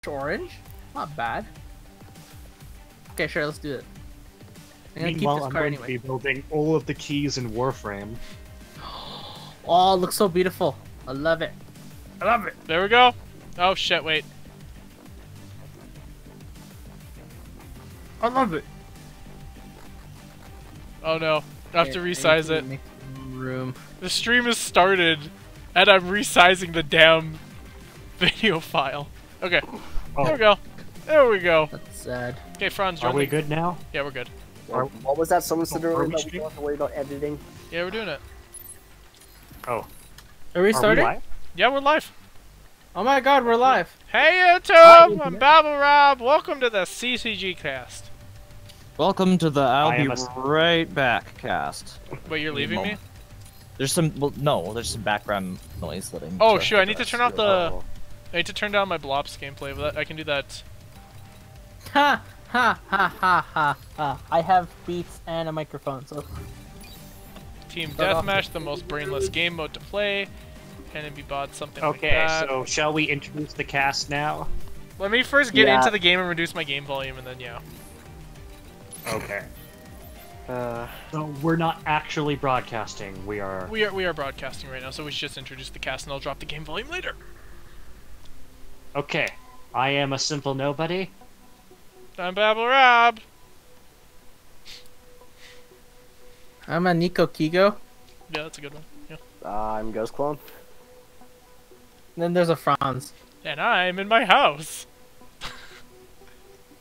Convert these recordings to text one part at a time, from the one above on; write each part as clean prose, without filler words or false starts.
orange. Not bad. Okay, sure, let's do it. I'm gonna keep Meanwhile, this I'm card going anyway. to be building all of the keys in Warframe. Oh, it looks so beautiful. I love it. I love it. There we go. Oh shit, wait. I love it. Oh no. I have to resize it. Make room. The stream has started, and I'm resizing the damn video file. Okay. Oh. There we go. There we go. That's sad. Okay, Frans, Are join we the... good now? Yeah, we're good. What was that someone said Are earlier we that we don't have to worry about editing? Yeah, we're doing it. Oh. Are we starting? live? Yeah, we're live. Oh my god, we're live. Hey Hi, YouTube! I'm Internet. Babblerab. Welcome to the CCG-Cast. Welcome to the I I'll am be a- right back cast. Wait, you're leaving me? There's some, well, no, there's some background noise that I need Oh, to shoot, I need to turn off the... Oh. I need to turn down my Blops gameplay, but I can do that. Ha ha ha ha ha ha. I have beats and a microphone, so Team Start off. Deathmatch, the most brainless game mode to play. Enemy bot, something like Okay, that. so shall we introduce the cast now? Let me first get Yeah. into the game and reduce my game volume, and then yeah. Okay. So we're not actually broadcasting. We are. We are broadcasting right now, so we should just introduce the cast, and I'll drop the game volume later. Okay. I am a simple nobody. I'm Babblerab. I'm a Nico Kigo. Yeah, that's a good one. Yeah. I'm Ghost Clone. Then there's a Frans. And I'm in my house.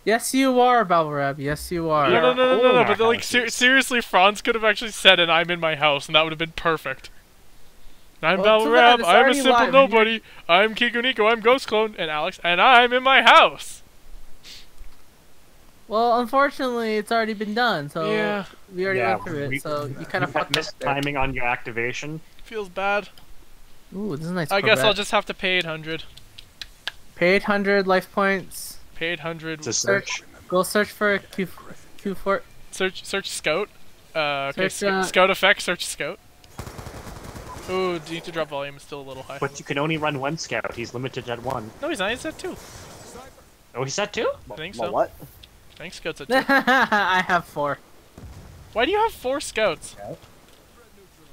Yes, you are, Babblerab. Yes, you are. No, no, no, no, no, all no. in But our like, houses. seriously, Frans could have actually said, "And I'm in my house," and that would have been perfect. I'm Well, too bad, Babblerab. it's I'm a already simple live. nobody. I'm KigoNico. I'm Ghost Clone and Alex, and I'm in my house. Well, unfortunately, it's already been done, so Yeah. we already Yeah, went through it. we- So you kind of Got fucked up missed there. timing on your activation. Feels bad. Ooh, this is a nice. I guess I'll Corvette. just have to pay 800. pay 800 life points. Pay 800. To search. Go search for a Q4. Search scout. Okay, Search, scout effect. Search scout. Ooh, do you need to drop volume? It's still a little high. But you can only run one scout. He's limited at one. No, he's not. He's at 2. Oh, he's at two? I think Well, so. what? I think scout's at 2. I have 4. Why do you have 4 scouts?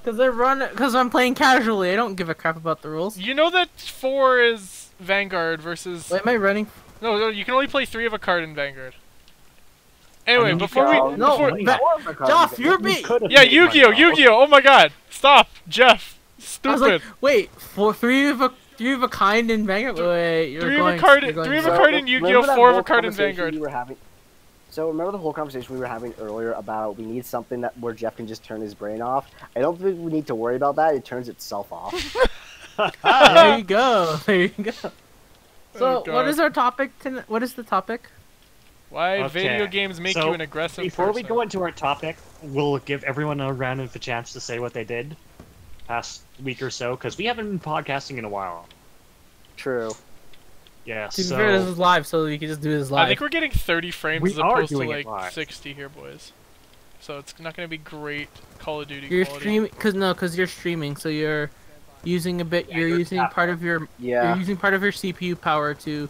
Because I'm playing casually. I don't give a crap about the rules. You know that 4 is Vanguard versus... Wait, am I running? No, you can only play 3 of a card in Vanguard. Anyway, mean, you before we... can- No, before, Jeff, you're me. yeah, Yu-Gi-Oh! Yu-Gi-Oh! Oh my god! Stop! Jeff! I was Stupid! like, wait, three of a kind in Vanguard. Wait, you're 3 going. of a card, you're going 3 of a so- card in Yu-Gi-Oh! 4 of a card in Vanguard. So remember the whole conversation we were having earlier about we need something that where Jeff can just turn his brain off? I don't think we need to worry about that. It turns itself off. There you go. There you go. So, Oh, what God. is our topic tonight? What is the topic? Why Okay, video games make so you an aggressive Before we person. go into our topic, we'll give everyone a round of a chance to say what they did past week or so, because we haven't been podcasting in a while. True. Yeah, To be so fair, this is live, so you can just do this live. I think we're getting 30 frames We as are opposed to doing it like live. 60 here, boys. So it's not going to be great Call of Duty You're quality. streaming, because you're streaming, so you're using a bit. Yeah, You're you're using tapping. part of your. Yeah. You're using part of your CPU power to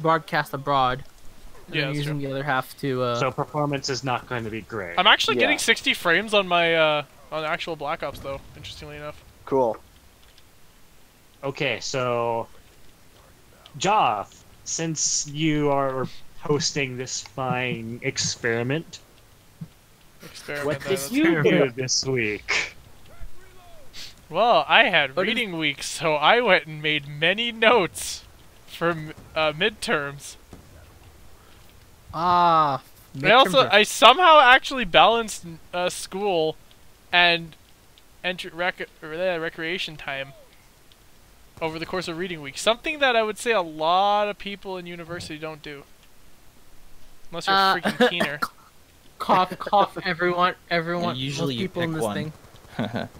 broadcast abroad. And Yeah, you're that's using true. the other half to. so performance is not going to be great. I'm actually Yeah. getting 60 frames on my on actual Black Ops though, interestingly enough. Cool. Okay, so Joff, since you are hosting this fine experiment, Experiment. what that did is- you do this week? Well, I had What is- reading week, so I went and made many notes for midterms. Ah. I somehow actually balanced school and recreation time over the course of reading week. Something that I would say a lot of people in university don't do. Unless you're a freaking keener. Cough, cough, everyone, Usually most you people in pick this one. thing.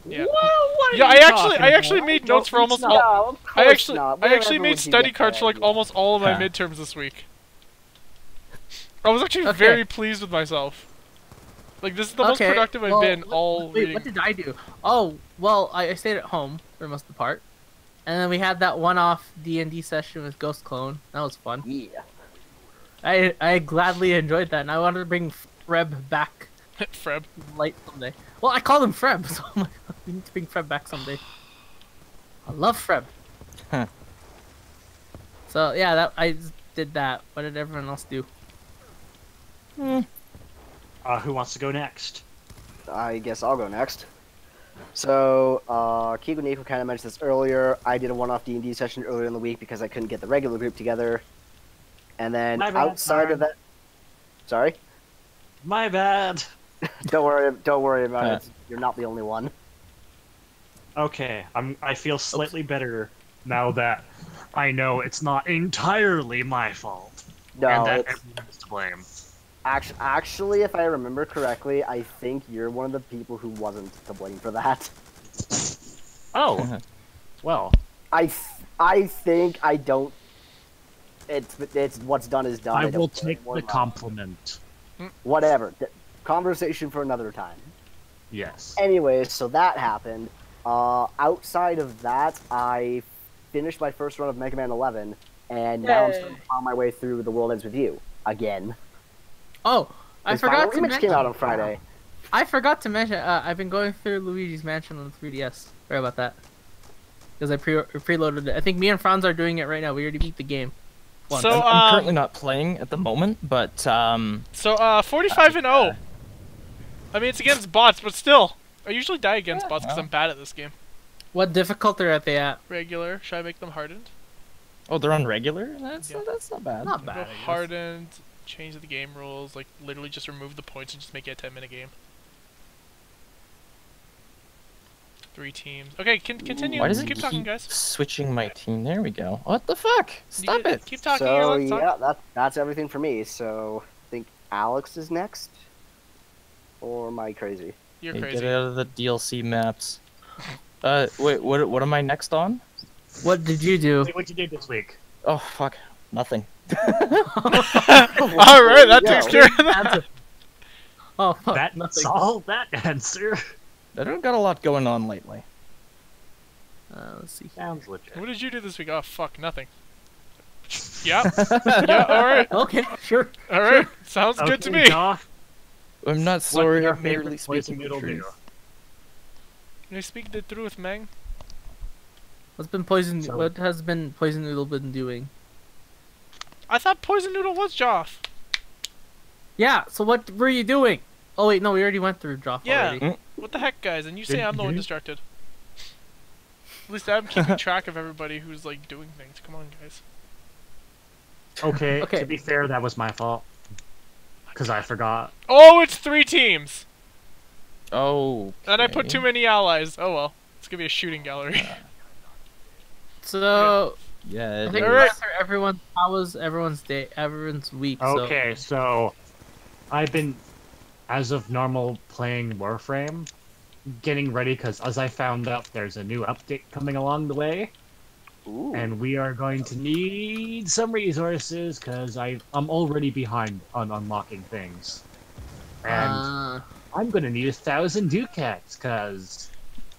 Yeah. What are Yeah, you I talking actually about? made notes for almost No, all. of I course actually not. I actually Wherever made would you study get cards that for like idea? almost all of my Huh. midterms this week. I was actually Okay. very pleased with myself. Like this is the most productive I've been all Wait, reading. what did I do? Oh, well, I stayed at home for most of the part. And then we had that one-off D&D session with Ghost Clone. That was fun. Yeah. I gladly enjoyed that, and I wanted to bring Freb back. Freb. Light someday. Well, I call him Freb, so I'm like, we need to bring Freb back someday. I love Freb. Huh. So yeah, I just did that. What did everyone else do? Who wants to go next? I guess I'll go next. So, KigoNico kind of mentioned this earlier. I did a one-off D&D session earlier in the week because I couldn't get the regular group together. And then My bad, outside of that... Sorry? My bad. Don't worry about it. You're not the only one. Okay, I feel slightly better now that I know it's not entirely my fault. No, and that it's... everyone's to blame. Actually, if I remember correctly, I think you're one of the people who wasn't to blame for that. Oh, well. I think I don't... It's what's done is done. I don't will care take anymore the about it. compliment. Whatever. Conversation for another time. Yes. Anyways, so that happened. Outside of that, I finished my first run of Mega Man 11, and now I'm starting to find my way through The World Ends With You again. Oh, I forgot to Remix mention. came out on Friday. I forgot to mention. I've been going through Luigi's Mansion on the 3DS. Sorry about that. Because I preloaded it. I think me and Frans are doing it right now. We already beat the game. Once. So I'm currently not playing at the moment, but 45 and 0. I mean, it's against bots, but still, I usually die against bots because well. I'm bad at this game. What difficulty are they at? Regular. Should I make them hardened? oh, they're on regular. That's Yeah. that's not bad. Not Go bad. I guess. hardened. Change the game rules. Like literally just remove the points and just make it a 10-minute game. 3 teams. Okay, continue. Why does it keep talking, guys. switching my team? There we go. What the fuck? Stop it. Keep talking. So let's talk. yeah, that's everything for me. So I think Alex is next, or am I crazy? You're Hey, crazy. get out of the DLC maps. Wait, what am I next on? What did you do? What you did this week? Oh fuck, nothing. All right, that Yeah. takes care of that. Answer. Oh, fuck, That's nothing. all that answer. I don't got a lot going on lately. Let's see. Sounds legit. What did you do this week? Oh fuck, nothing. Yeah. Yeah. All right. Okay, sure. All right. Sounds good to me. Goff, I'm not sorry. your I'm merely favorite poison speaking the noodle do? truth. You speak the truth, man. What's been poison? So- What has been Poison Noodle been doing? I thought Poison Noodle was Joff. Yeah. So what were you doing? Oh wait, no, we already went through Joff Yeah. already. What the heck, guys? And you say Did I'm the one you? distracted. At least I'm keeping track of everybody who's like doing things. Come on, guys. Okay, Okay. to be fair, that was my fault. Because I forgot. Oh, it's 3 teams. Oh. And I put too many allies. Oh well. It's gonna be a shooting gallery. So Yeah. I It think All we right. went through everyone. How was everyone's day? Everyone's week. Okay, so I've been, as of normal, playing Warframe, getting ready because as I found out there's a new update coming along the way, Ooh. and we are going to need some resources because I'm already behind on unlocking things, and I'm gonna need 1,000 ducats because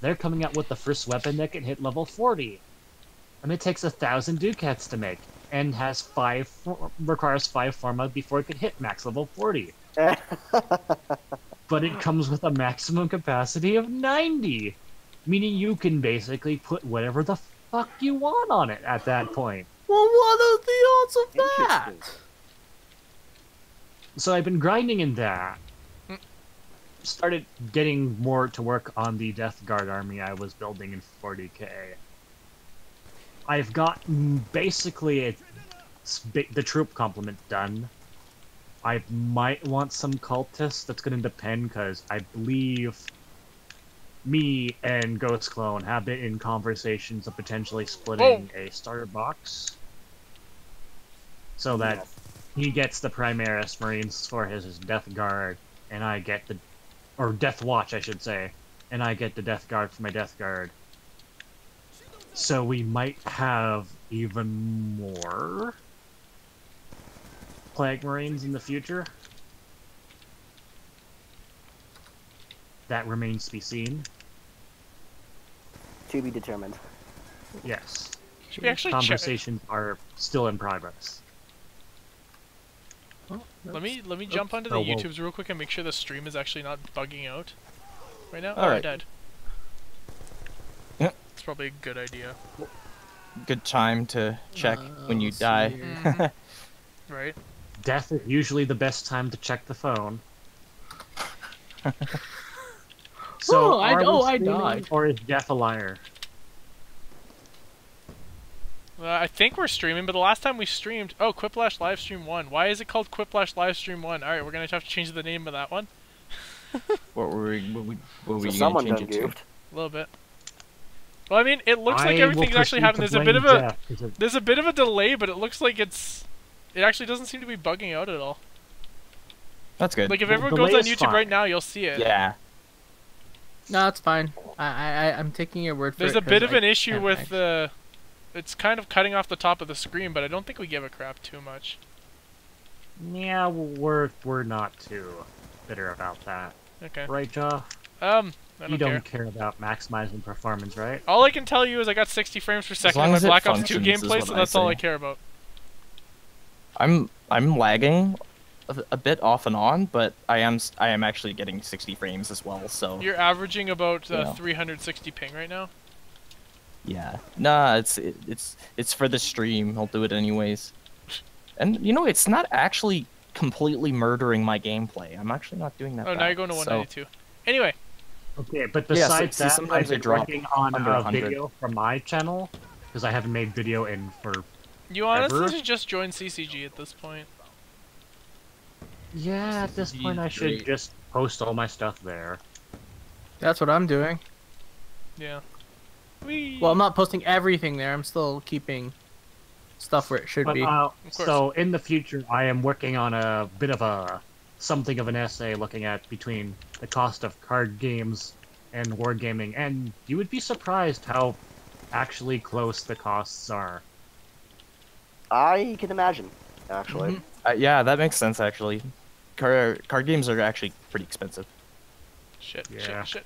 they're coming out with the first weapon that can hit level 40, and it takes 1,000 ducats to make, and requires 5 forma before it can hit max level 40. But it comes with a maximum capacity of 90, meaning you can basically put whatever the fuck you want on it at that point. Well, what are the odds of that? Interesting. So I've been grinding in that. Started getting more to work on the Death Guard army I was building in 40k. I've got basically the troop complement done. I might want some cultists. That's going to depend because I believe me and Ghost Clone have been in conversations of potentially splitting a starter box so that he gets the Primaris Marines for his Death Guard, and I get the, or Death Watch, I should say, and I get the Death Guard for my Death Guard. So we might have even more Plague Marines in the future. That remains to be seen. To be determined. Yes. Should we actually check? Conversations are still in progress. Oh, Let me jump onto the Oh, whoa. YouTubes real quick and make sure the stream is actually not bugging out right now. Oh, I Alright. died. Yep. It's probably a good idea. Good time to check when you let's see die. here. Mhm. Right? Death is usually the best time to check the phone. So, I streaming, died. or is death a liar? I think we're streaming, but the last time we streamed... Oh, Quiplash Livestream 1. Why is it called Quiplash Livestream 1? Alright, we're gonna have to change the name of that one. What were we So gonna someone change done it to? goofed. A little bit. Well, I mean, it looks like I everything's will actually happening. proceed There's to a bit of blame a... Jeff, 'cause it- There's a bit of a delay, but it looks like it's... It actually doesn't seem to be bugging out at all. That's good. Like, if Well, everyone delay goes on is YouTube fine. right now, you'll see it. Yeah. No, it's fine. I'm taking your word for There's it. a bit 'cause of an I issue can't with actually- the... It's kind of cutting off the top of the screen, but I don't think we give a crap too much. Yeah, we're not too bitter about that. Okay. Right, Joff? I You don't care. don't care about maximizing performance, right? All I can tell you is I got 60 frames per second long in my as it Black Ops 2 functions is gameplay, what so I that's all I say. care about. I'm lagging a bit off and on, but I am actually getting 60 frames as well. So You're averaging about Yeah. 360 ping right now. yeah, nah, it's for the stream. I'll do it anyways. And you know, it's not actually completely murdering my gameplay. I'm actually not doing that. Oh, now bad, you're going to so- 192. Anyway, Okay, but Yeah, so- besides see, that, sometimes I've they been drop working on under a 100. video for my channel, because I haven't made video in for... you honestly Ever? should just join CCG at this point. Yeah, at this point I should Great. just post all my stuff there. That's what I'm doing. Yeah. Whee! Well, I'm not posting everything there. I'm still keeping stuff where it should But, be. course. so in the future, I am working on a bit of a... something of an essay looking at between the cost of card games and wargaming, and you would be surprised how actually close the costs are. I can imagine, actually. Mhm. Yeah, that makes sense actually. Card games are actually pretty expensive. Shit, Yeah. shit, shit.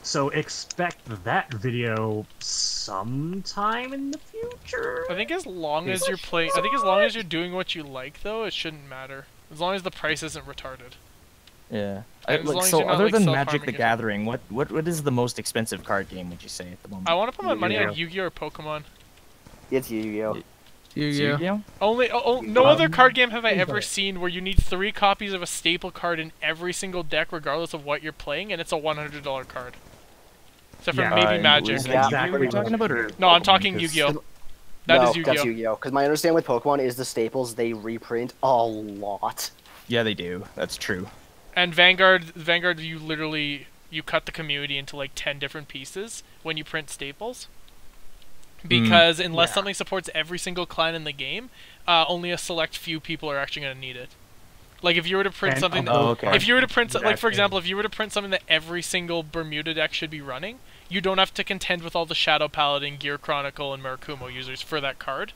So expect that video sometime in the future. I think as long as you're playing, I think as long as you're doing what you like, though, it shouldn't matter. As long as the price isn't retarded. Yeah. As long as So you're not, other like, than self-harming Magic the yourself. Gathering, what is the most expensive card game? Would you say at the moment? I want to put my money on Yu-Gi-Oh. Yu-Gi-Oh or Pokemon. It's Yu-Gi-Oh. Yu-Gi-Oh. Yu-Gi-Oh? No other Um, card game have I ever okay. seen where you need 3 copies of a staple card in every single deck, regardless of what you're playing, and it's a $100 card. Except for Yeah, maybe Magic. Is that Yeah. Yu-Gi-Oh we're talking about, or No, I'm Pokemon? talking 'Cause- Yu-Gi-Oh. That no, is Yu-Gi-Oh. that's Yu-Gi-Oh. Because my understanding with Pokemon is the staples they reprint a lot. Yeah, they do. That's true. And Vanguard, you literally you cut the community into like 10 different pieces when you print staples. Because unless Yeah. something supports every single clan in the game, only a select few people are actually going to need it. Like if you were to print And something, of those okay. cards, if you were to print, like for that example, if you were to print something that every single Bermuda deck should be running, you don't have to contend with all the Shadow Paladin, Gear Chronicle, and Murakumo users for that card.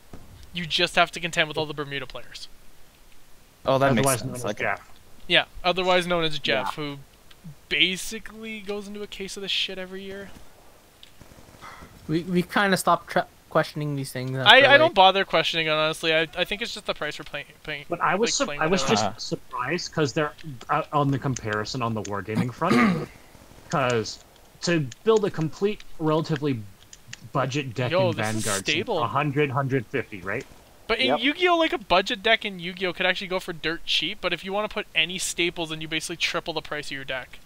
You just have to contend with all the Bermuda players. Oh, that makes otherwise known sense. as Okay. Jeff. Yeah, otherwise known as Jeff, Yeah. who basically goes into a case of this shit every year. We kind of stopped questioning these things. I after, don't bother questioning it, honestly. I think it's just the price we're paying. But I was like, playing I was whatever. just surprised because they're on the comparison on the wargaming front. Because to build a complete, relatively budget deck Yo, in this is Vanguard, stable. 100, 150, right? But in Yep. Yu-Gi-Oh, like a budget deck in Yu-Gi-Oh could actually go for dirt cheap. But if you want to put any staples, then you basically triple the price of your deck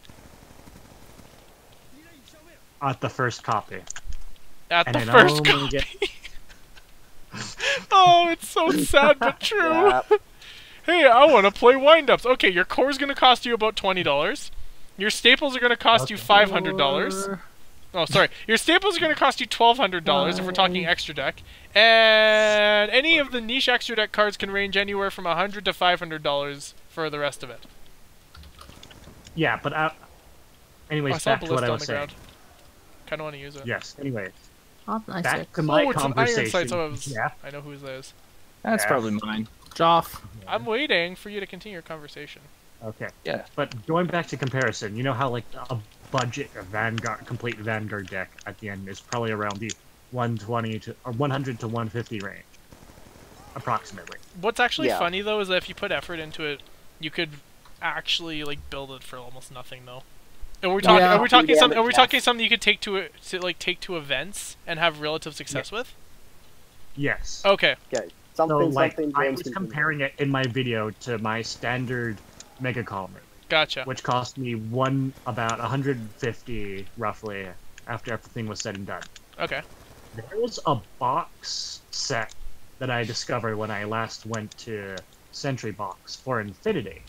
At the first copy. at And the then first only copy. get- Oh, it's so sad but true. Yeah. Hey, I want to play wind-ups. Okay, your core's gonna cost you about $20. Your staples are gonna cost you $500. Oh, sorry. Your staples are going to cost you $1,200 if we're talking extra deck. And any of the niche extra deck cards can range anywhere from $100 to $500 for the rest of it. Yeah, but Oh, anyways, I saw a back to what ballista I on was the saying. ground. Kind of want to use it. Yes. Anyways, Oh, nice. back to my Oh, it's an iron conversation. sight, so Yeah. I know whose that is. That's Yeah. probably mine. Joff. I'm waiting for you to continue your conversation. Okay. Yeah. But going back to comparison, you know how like budget Vanguard, complete Vanguard deck at the end is probably around the 120 to or 100 to 150 range, approximately. What's actually funny though is that if you put effort into it, you could actually like build it for almost nothing though. And we're talking, are we talking something? Are we talking something you could take to take to events and have relative success with? Yes. Okay. Okay. So like, I was comparing it in my video to my standard Mega Column. Gotcha. Which cost me about 150 roughly after everything was said and done. Okay. There was a box set that I discovered when I last went to Sentry Box for Infinity,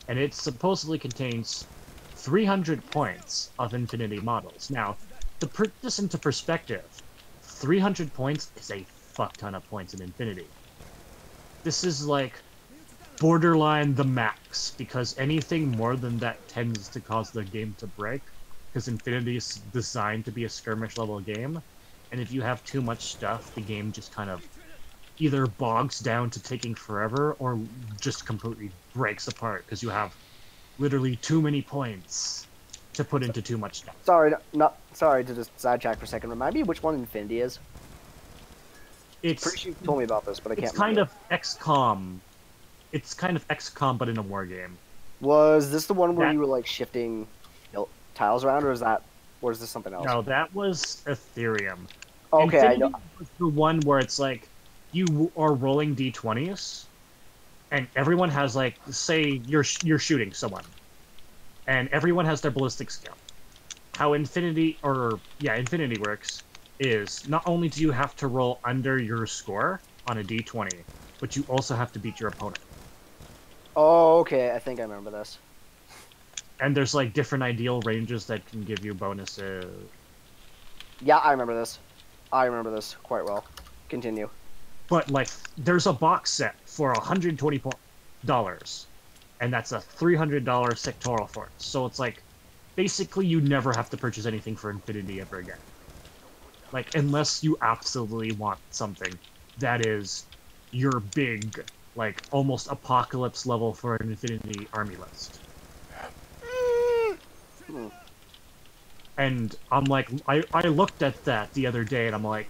and it supposedly contains 300 points of Infinity models. Now, to put this into perspective, 300 points is a fuck ton of points in Infinity. This is like borderline the max, because anything more than that tends to cause the game to break, because Infinity is designed to be a skirmish level game, and if you have too much stuff, the game just kind of either bogs down to taking forever or just completely breaks apart because you have literally too many points to put into too much stuff. Sorry to just sidetrack for a second. Remind me which one Infinity is. It's pretty sure you told me about this, but I can't. It's kind of XCOM. It's kind of XCOM, but in a war game. Was this the one where you were like shifting tiles around, or is this something else? No, that was Ethereum. Okay, Infinity I know. Was the one where it's like you are rolling d20s, and everyone has like, say you're shooting someone, and everyone has their ballistic skill. How Infinity works is not only do you have to roll under your score on a d20, but you also have to beat your opponent. Oh, okay. I think I remember this. And there's like different ideal ranges that can give you bonuses. Yeah, I remember this. I remember this quite well. Continue. But like, there's a box set for $120, and that's a $300 sectoral force. So it's like, basically, you never have to purchase anything for Infinity ever again. Like, unless you absolutely want something that is your big, like, almost apocalypse level for an Infinity army list. And I'm like, I looked at that the other day, and I'm like,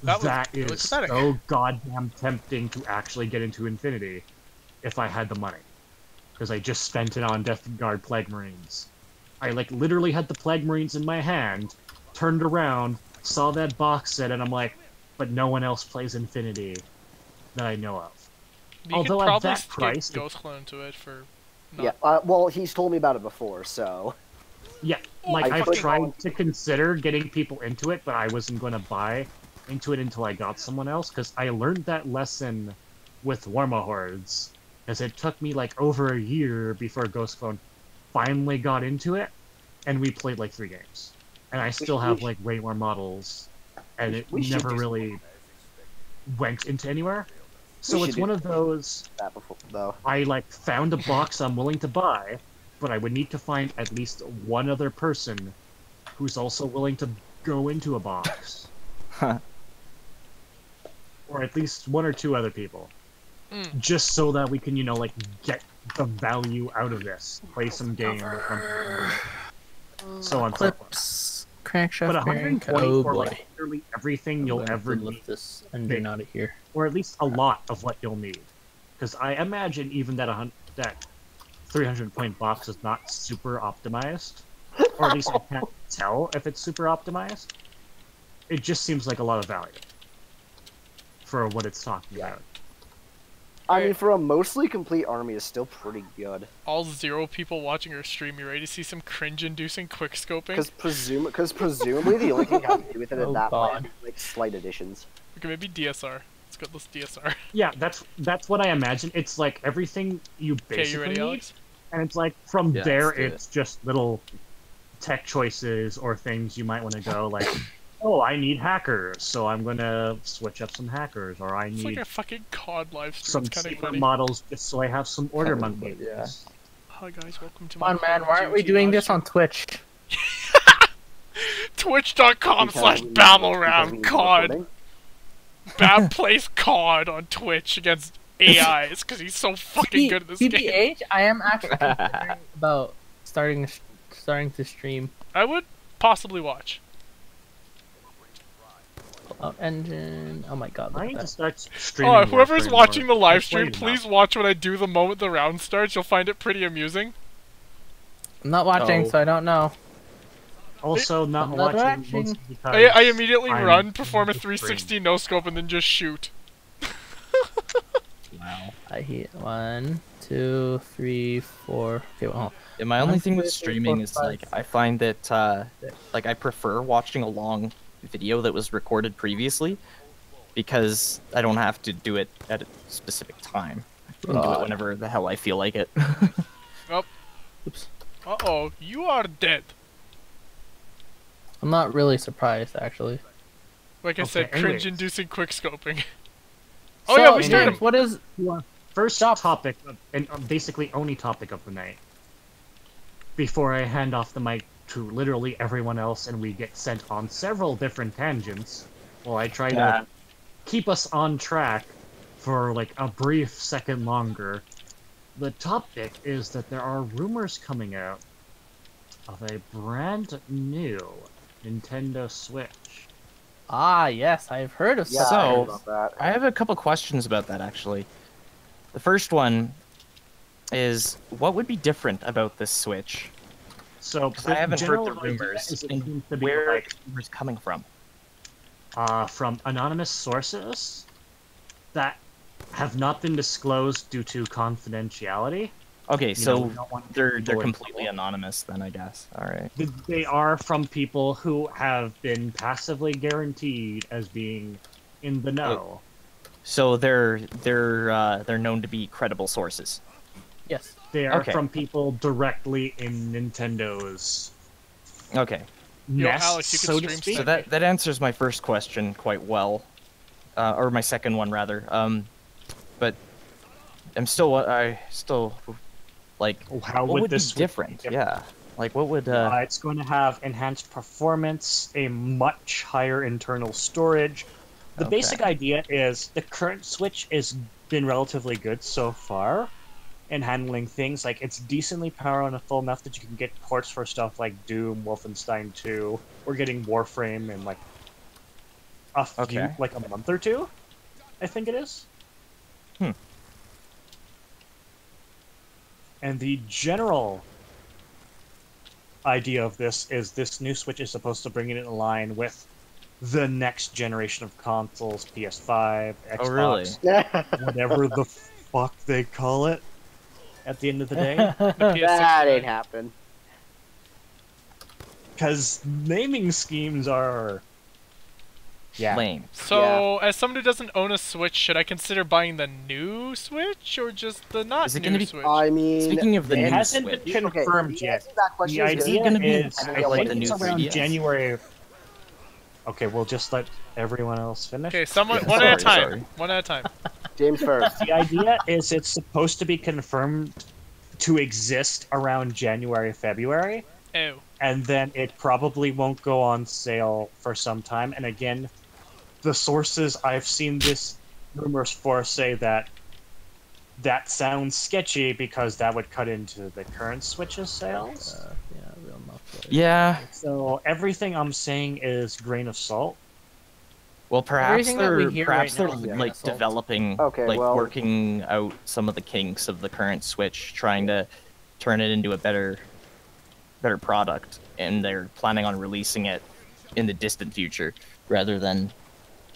that is so goddamn tempting to actually get into Infinity if I had the money. Because I just spent it on Death Guard Plague Marines. I, like, literally had the Plague Marines in my hand, turned around, saw that box set, and I'm like, but no one else plays Infinity that I know of. You although could probably at that price, Ghost Clone to it for... Yeah, well, he's told me about it before, so... Yeah, like, I've tried to consider getting people into it, but I wasn't going to buy into it until I got someone else, because I learned that lesson with Warma Hordes, because it took me, like, over a year before Ghost Clone finally got into it, and we played, like, 3 games. And I still have, like, way more models, and it never really went into anywhere. So it's one of those, I, like, found a box I'm willing to buy, but I would need to find at least one other person who's also willing to go into a box. Or at least 1 or 2 other people. Just so that we can, you know, like, get the value out of this. Play some games. So on Clips, crankshaft, but 120 for like literally everything you'll ever need. This engine out of here. Or at least a lot of what you'll need. Because I imagine even that 300-point box is not super optimized. Or at least I can't tell if it's super optimized. It just seems like a lot of value for what it's talking about. I mean, for a mostly complete army, is still pretty good. All 0 people watching our stream, you ready to see some cringe-inducing quick-scoping? Because presumably the only thing I have to do with it at that point is like slight additions. Okay, maybe DSR. Let's go with DSR. Yeah, that's what I imagine. It's like everything you basically you ready, need, Alex? and it's like from there it's just little tech choices or things you might want to go like, oh, I need hackers, so I'm gonna switch up some hackers, or I need like a fucking COD live stream. some super models just so I have some order monkeys. Yeah. Hi guys, welcome to my man, why aren't we doing this on Twitch? Twitch.com/Babblerab COD. Bab plays COD on Twitch against AIs because he's so fucking good at this game. I am actually considering about starting to stream. I would possibly watch. Engine. Oh my god. Look I at need to that. start streaming. Oh, whoever's Warframe watching the more. live I've stream, played please enough. watch when I do the moment the round starts. You'll find it pretty amusing. I'm not watching, Oh. so I don't know. Also, not I'm not watching watching. mostly because I immediately I'm run, perform a stream. 360 no scope, and then just shoot. Wow. I hit 1, 2, 3, 4. Okay, well, Yeah, my only One, thing with two, three, streaming four, is five, like I find that like I prefer watching a long video that was recorded previously because I don't have to do it at a specific time. I can do it whenever the hell I feel like it. oops. Uh-oh, you are dead. I'm not really surprised, actually. Like I Okay, said, anyways. cringe-inducing quickscoping. So, Oh yeah, we started. James, what is... First Stop. topic, and basically only topic of the night. Before I hand off the mic to literally everyone else and we get sent on several different tangents, while I try Yeah. to keep us on track for like a brief second longer. The topic is that there are rumors coming out of a brand new Nintendo Switch. Ah, yes, I've heard of Yeah, such. I heard So- about that. I have a couple questions about that actually. The first one is what would be different about this Switch? So Because I haven't heard the general idea rumors. is it And seems to be where are like, the rumors coming from? from anonymous sources that have not been disclosed due to confidentiality. Okay, You know, so we don't want they're people in completely trouble. anonymous then, I guess. All right. They are from people who have been passively guaranteed as being in the know. So they're known to be credible sources. Yes. They are Okay. from people directly in Nintendo's Okay. Yo, nest, Alex, you could so to stream speak. So that answers my first question quite well, or my second one rather. But I still like How what would would be this Switch be different? Yeah. Like what would It's going to have enhanced performance, a much higher internal storage. The Okay. basic idea is the current Switch has been relatively good so far in handling things. Like, it's decently powerful enough that you can get ports for stuff like Doom, Wolfenstein 2. We're getting Warframe in like Okay. like a month or two, I think it is. Hmm. And the general idea of this is this new Switch is supposed to bring it in line with the next generation of consoles, PS5, Xbox, Oh, really? whatever the fuck they call it at the end of the day. The PS6 That ain't today. happen. Because naming schemes are... Yeah. lame? So, as someone who doesn't own a Switch, should I consider buying the new Switch or just the not Is it new gonna be- Switch? I mean, Speaking of the It new hasn't Switch, been confirmed the yet. answer to that question The is idea gonna be is, I I think think the it's new around 3DS? January. Okay, we'll just let everyone else finish. Okay, someone Yeah, one at a sorry, time. sorry. One at a time. James first. The idea is it's supposed to be confirmed to exist around January, February, Ew. and then it probably won't go on sale for some time. And again, the sources I've seen this rumors for say that sounds sketchy because that would cut into the current Switch's sales. Yeah, real muffler. Yeah. So everything I'm saying is grain of salt. Well, perhaps Everything that we they're hear right they're now is being like assault. developing, Okay, like well- working out some of the kinks of the current Switch, trying to turn it into a better product, and they're planning on releasing it in the distant future rather than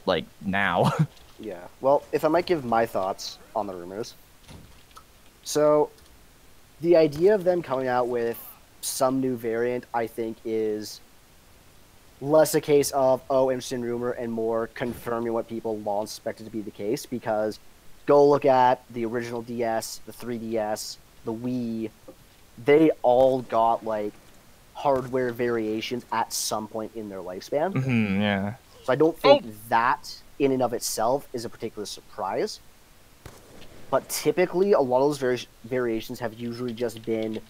like now. Yeah. Well, if I might give my thoughts on the rumors. So, the idea of them coming out with some new variant, I think, is less a case of, oh, interesting rumor, and more confirming what people long suspected to be the case, because go look at the original DS, the 3DS, the Wii, they all got, like, hardware variations at some point in their lifespan. Hmm. Yeah. So I don't think that, in and of itself, is a particular surprise. But typically, a lot of those variations have usually just been,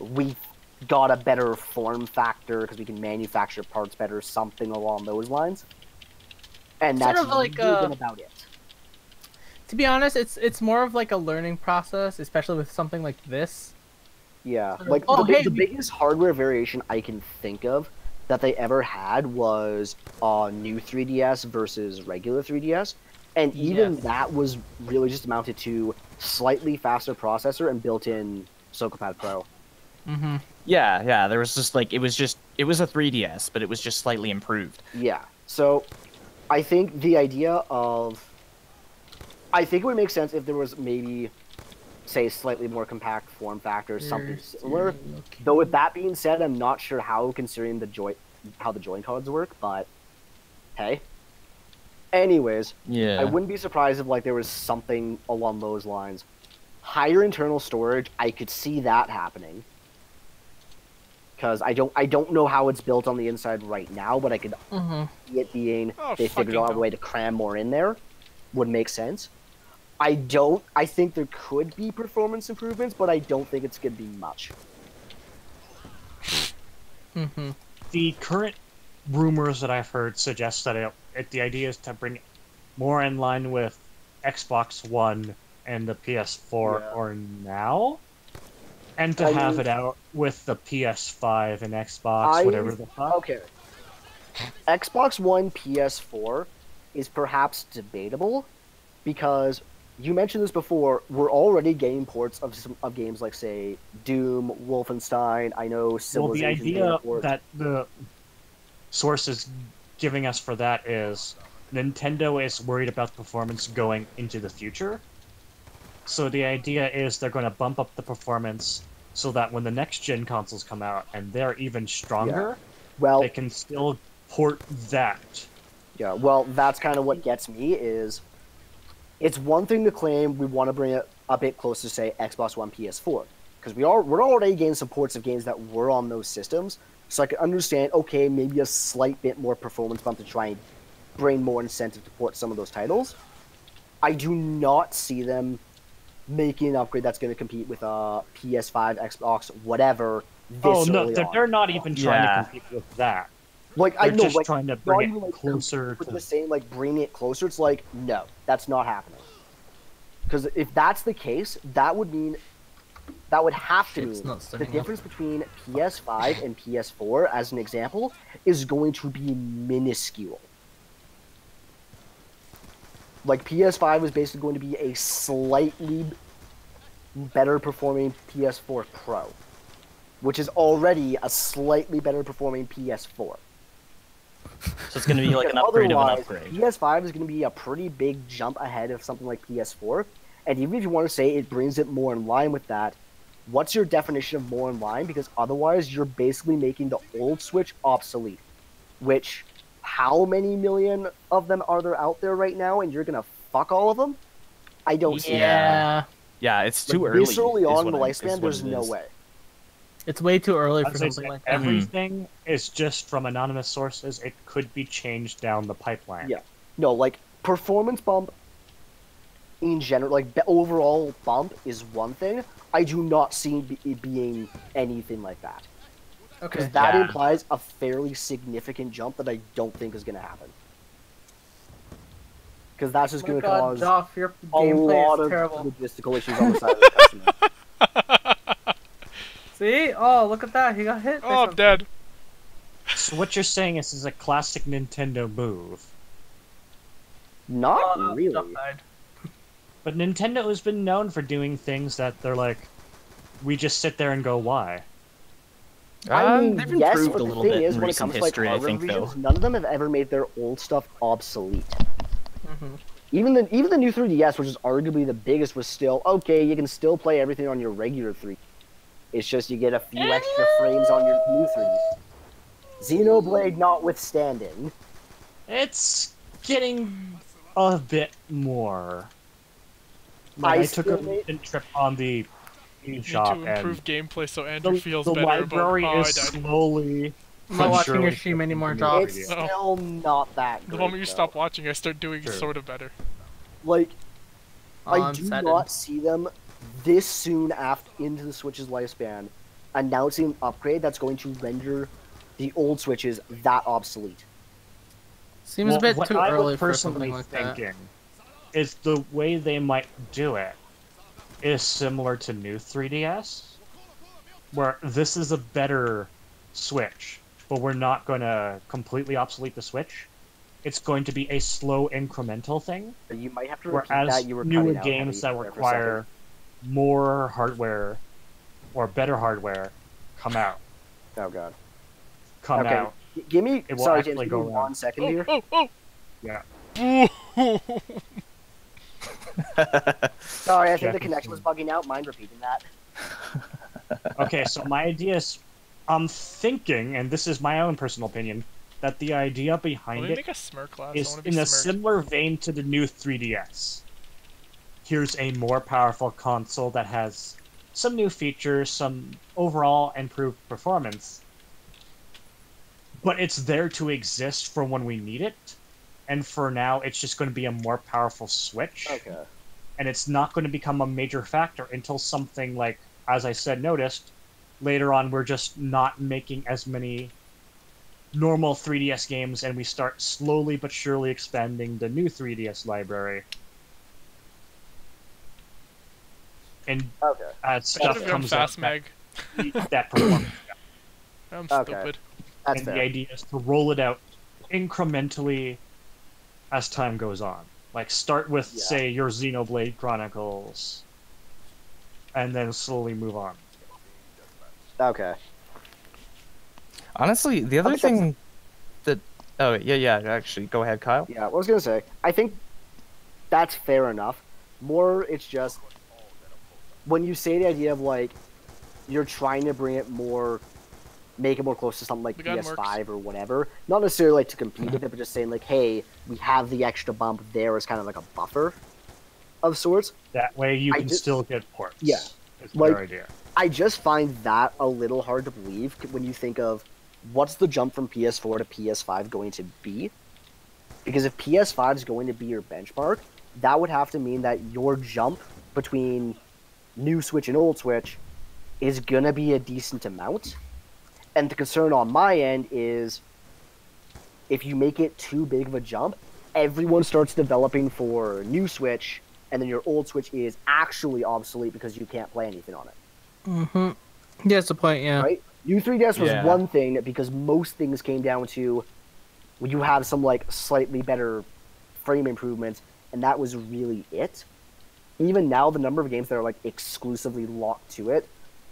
we got a better form factor because we can manufacture parts better, something along those lines. And Sort that's of like, really been about it. To be honest, it's more of like a learning process, especially with something like this, Yeah, like Oh, hey, the biggest hardware variation I can think of that they ever had was new 3DS versus regular 3DS, and even Yes. that was really just amounted to slightly faster processor and built-in Socopad Pro. Mm-hmm. Yeah. There was just like it was a 3DS, but it was just slightly improved. Yeah, so I think the idea of I think it would make sense if there was maybe, say, slightly more compact form factor, something similar. Though with that being said, I'm not sure how, considering how the joint cards work. But hey, anyways, Yeah. I wouldn't be surprised if like there was something along those lines. Higher internal storage, I could see that happening. Because I don't know how it's built on the inside right now, but I could see it being they figured out a way to cram more in there. Would make sense. I think there could be performance improvements, but I don't think it's going to be much. Mm-hmm. The current rumors that I've heard suggest that the idea is to bring it more in line with Xbox One and the PS4 or now, and to have it out with the PS5 and Xbox, whatever the fuck. Okay. Xbox One, PS4 is perhaps debatable because you mentioned this before. We're already getting ports of games like, say, Doom, Wolfenstein. I know Civilization. Well, the idea that the source is giving us for that is Nintendo is worried about performance going into the future. So the idea is they're going to bump up the performance so that when the next gen consoles come out and they're even stronger, they can still port that. Yeah, well, that's kind of what gets me is it's one thing to claim we want to bring it a bit closer to, say, Xbox One, PS4, because we're already getting some ports of games that were on those systems, so I can understand, okay, maybe a slight bit more performance bump to try and bring more incentive to port some of those titles. I do not see them making an upgrade that's going to compete with PS5, Xbox, whatever. They're not even trying to compete with that. Like they're just trying to bring it closer to the same, like bringing it closer. It's like, no, that's not happening. Because if that's the case, that would have to mean the difference between PS5 and PS4, as an example, is going to be minuscule. Like PS5 is basically going to be a slightly better performing PS4 Pro, which is already a slightly better performing PS4. So it's going to be like an upgrade of an upgrade. PS5 is going to be a pretty big jump ahead of something like PS4, and even if you want to say it brings it more in line with that, what's your definition of more in line? Because otherwise you're basically making the old Switch obsolete, which, how many million of them are there out there right now, and you're going to fuck all of them? I don't see that. Yeah, it's too early. This early on in the lifespan, there's no way. It's way too early for something like that. Everything is just from anonymous sources. It could be changed down the pipeline. Yeah. No, like, performance bump in general, like, the overall bump is one thing. I do not see it being anything like that. Okay. Because that implies a fairly significant jump that I don't think is going to happen. Because that's just going to cause your a lot of terrible logistical issues on the side of the customer. See? Oh, look at that. He got hit. Oh, I'm dead. So what you're saying is a classic Nintendo move. Not really. But Nintendo has been known for doing things that they're like, we just sit there and go, why? I mean, they've yes, improved but a the little thing bit is, in when it recent comes to like history, I hardware think, revisions, though. none of them have ever made their old stuff obsolete. Even the new 3DS, which is arguably the biggest, was still okay. You can still play everything on your regular 3. It's just you get a few extra frames on your new 3DS. Xenoblade notwithstanding. It's getting a bit more. Like, I took a recent trip on the shop to improve and gameplay so Andrew feels the better library about how is I died. slowly. I'm not watching surely your stream anymore, Job. It's still not that The great, moment you though. stop watching, I start doing sort of better. Like, I I'm do saddened. not see them this soon after into the Switch's lifespan announcing an upgrade that's going to render the old Switches that obsolete. Seems a bit what too I early was for personally something like that. thinking is the way they might do it is similar to new 3DS, where this is a better Switch, but we're not going to completely obsolete the Switch. It's going to be a slow incremental thing. You might have to repeat Whereas that. You were newer cutting out games that heavy there for a require more hardware or better hardware come out. second. Oh god. Come Okay. out. Give me. It will Sorry, actually James. Give go me around. 1 second Oh, here. oh, oh! Yeah. Sorry, I think the Checking connection was soon. bugging out. Mind repeating that? Okay, so my idea is, I'm thinking, and this is my own personal opinion, that the idea Let behind me it make a smirk class. I is want to be in a smirked. similar vein to the new 3DS. Here's a more powerful console that has some new features, some overall improved performance, but it's there to exist for when we need it, and for now it's just going to be a more powerful Switch, Okay. and it's not going to become a major factor until something like, as I said, noticed, later on we're just not making as many normal 3DS games, and we start slowly but surely expanding the new 3DS library. And Okay. as Should stuff have gone comes out fast, Meg. that performance. I'm Okay. stupid. That's And the fair. idea is to roll it out incrementally as time goes on. Like, start with, Yeah. say, your Xenoblade Chronicles, and then slowly move on. Okay. Honestly, the other think that's- thing that oh yeah, actually, go ahead, Kyle. Yeah, what I was gonna say, I think that's fair enough. More, it's just when you say the idea of like you're trying to bring it more, make it more close to something like The gun PS5 or whatever. Not necessarily like to compete with it, but just saying like, hey, we have the extra bump there as kind of like a buffer of sorts. That way you I can just- still get ports. Yeah. Is Like- their idea. I just find that a little hard to believe when you think of what's the jump from PS4 to PS5 going to be. Because if PS5 is going to be your benchmark, that would have to mean that your jump between new Switch and old Switch is going to be a decent amount. And the concern on my end is if you make it too big of a jump, everyone starts developing for new Switch, and then your old Switch is actually obsolete because you can't play anything on it. Mm-hmm. Yeah, that's the point. Yeah. Right? New 3DS was Yeah. one thing because most things came down to when you have some like slightly better frame improvements, and that was really it. Even now, the number of games that are like exclusively locked to it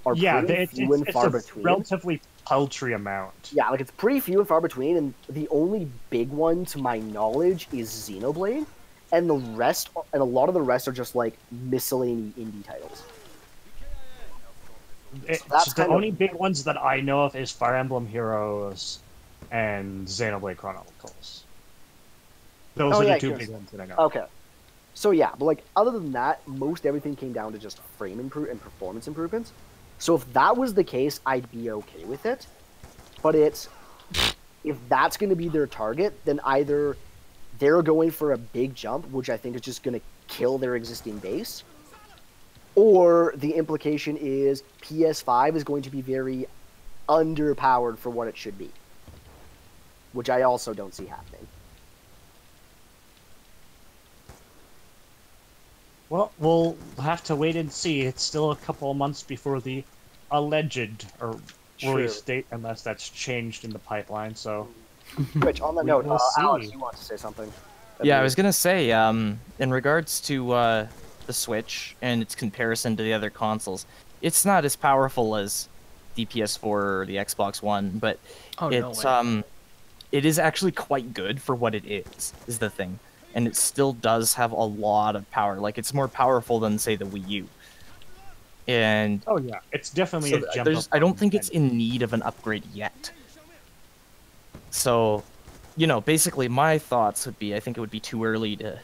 are Yeah, pretty few and far it's a between. relatively paltry amount. Yeah, like it's pretty few and far between, and the only big one, to my knowledge, is Xenoblade, and the rest, and a lot of the rest are just like miscellany indie titles. that's The kind of- only big ones that I know of is Fire Emblem Heroes and Xenoblade Chronicles. Those Oh, are yeah, the two here's- big ones that I know. Okay. So yeah, but like other than that, most everything came down to just frame and performance improvements. So if that was the case, I'd be okay with it. But it's if that's going to be their target, then either they're going for a big jump, which I think is just going to kill their existing base, or the implication is PS5 is going to be very underpowered for what it should be, which I also don't see happening. Well, we'll have to wait and see. It's still a couple of months before the alleged or release date, unless that's changed in the pipeline. So, Which, on that We note, will Alex, see. you want to say something? Yeah, I was gonna say, in regards to the Switch and its comparison to the other consoles, it's not as powerful as the PS4 or the Xbox One, but Oh, no it's way. it is actually quite good for what it is the thing, and it still does have a lot of power. Like, it's more powerful than, say, the Wii U. And oh yeah, it's definitely so a jump there's, up I don't on think it's Nintendo. in need of an upgrade yet. So, you know, basically my thoughts would be, I think it would be too early to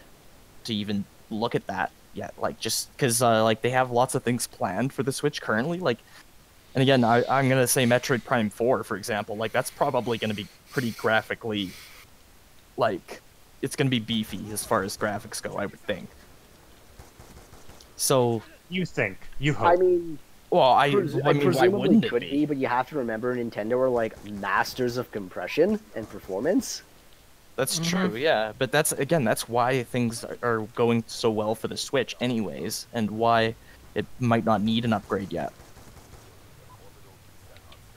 even look at that yet. Like, just because like they have lots of things planned for the Switch currently. Like, and again, I'm gonna say Metroid Prime 4, for example. Like, that's probably gonna be pretty graphically, like, it's gonna be beefy as far as graphics go, I would think. So, You think? You hope? I mean, well, I like, mean, why presumably wouldn't it could be? but you have to remember Nintendo are like masters of compression and performance. That's true, yeah. But that's, again, that's why things are going so well for the Switch anyways, and why it might not need an upgrade yet.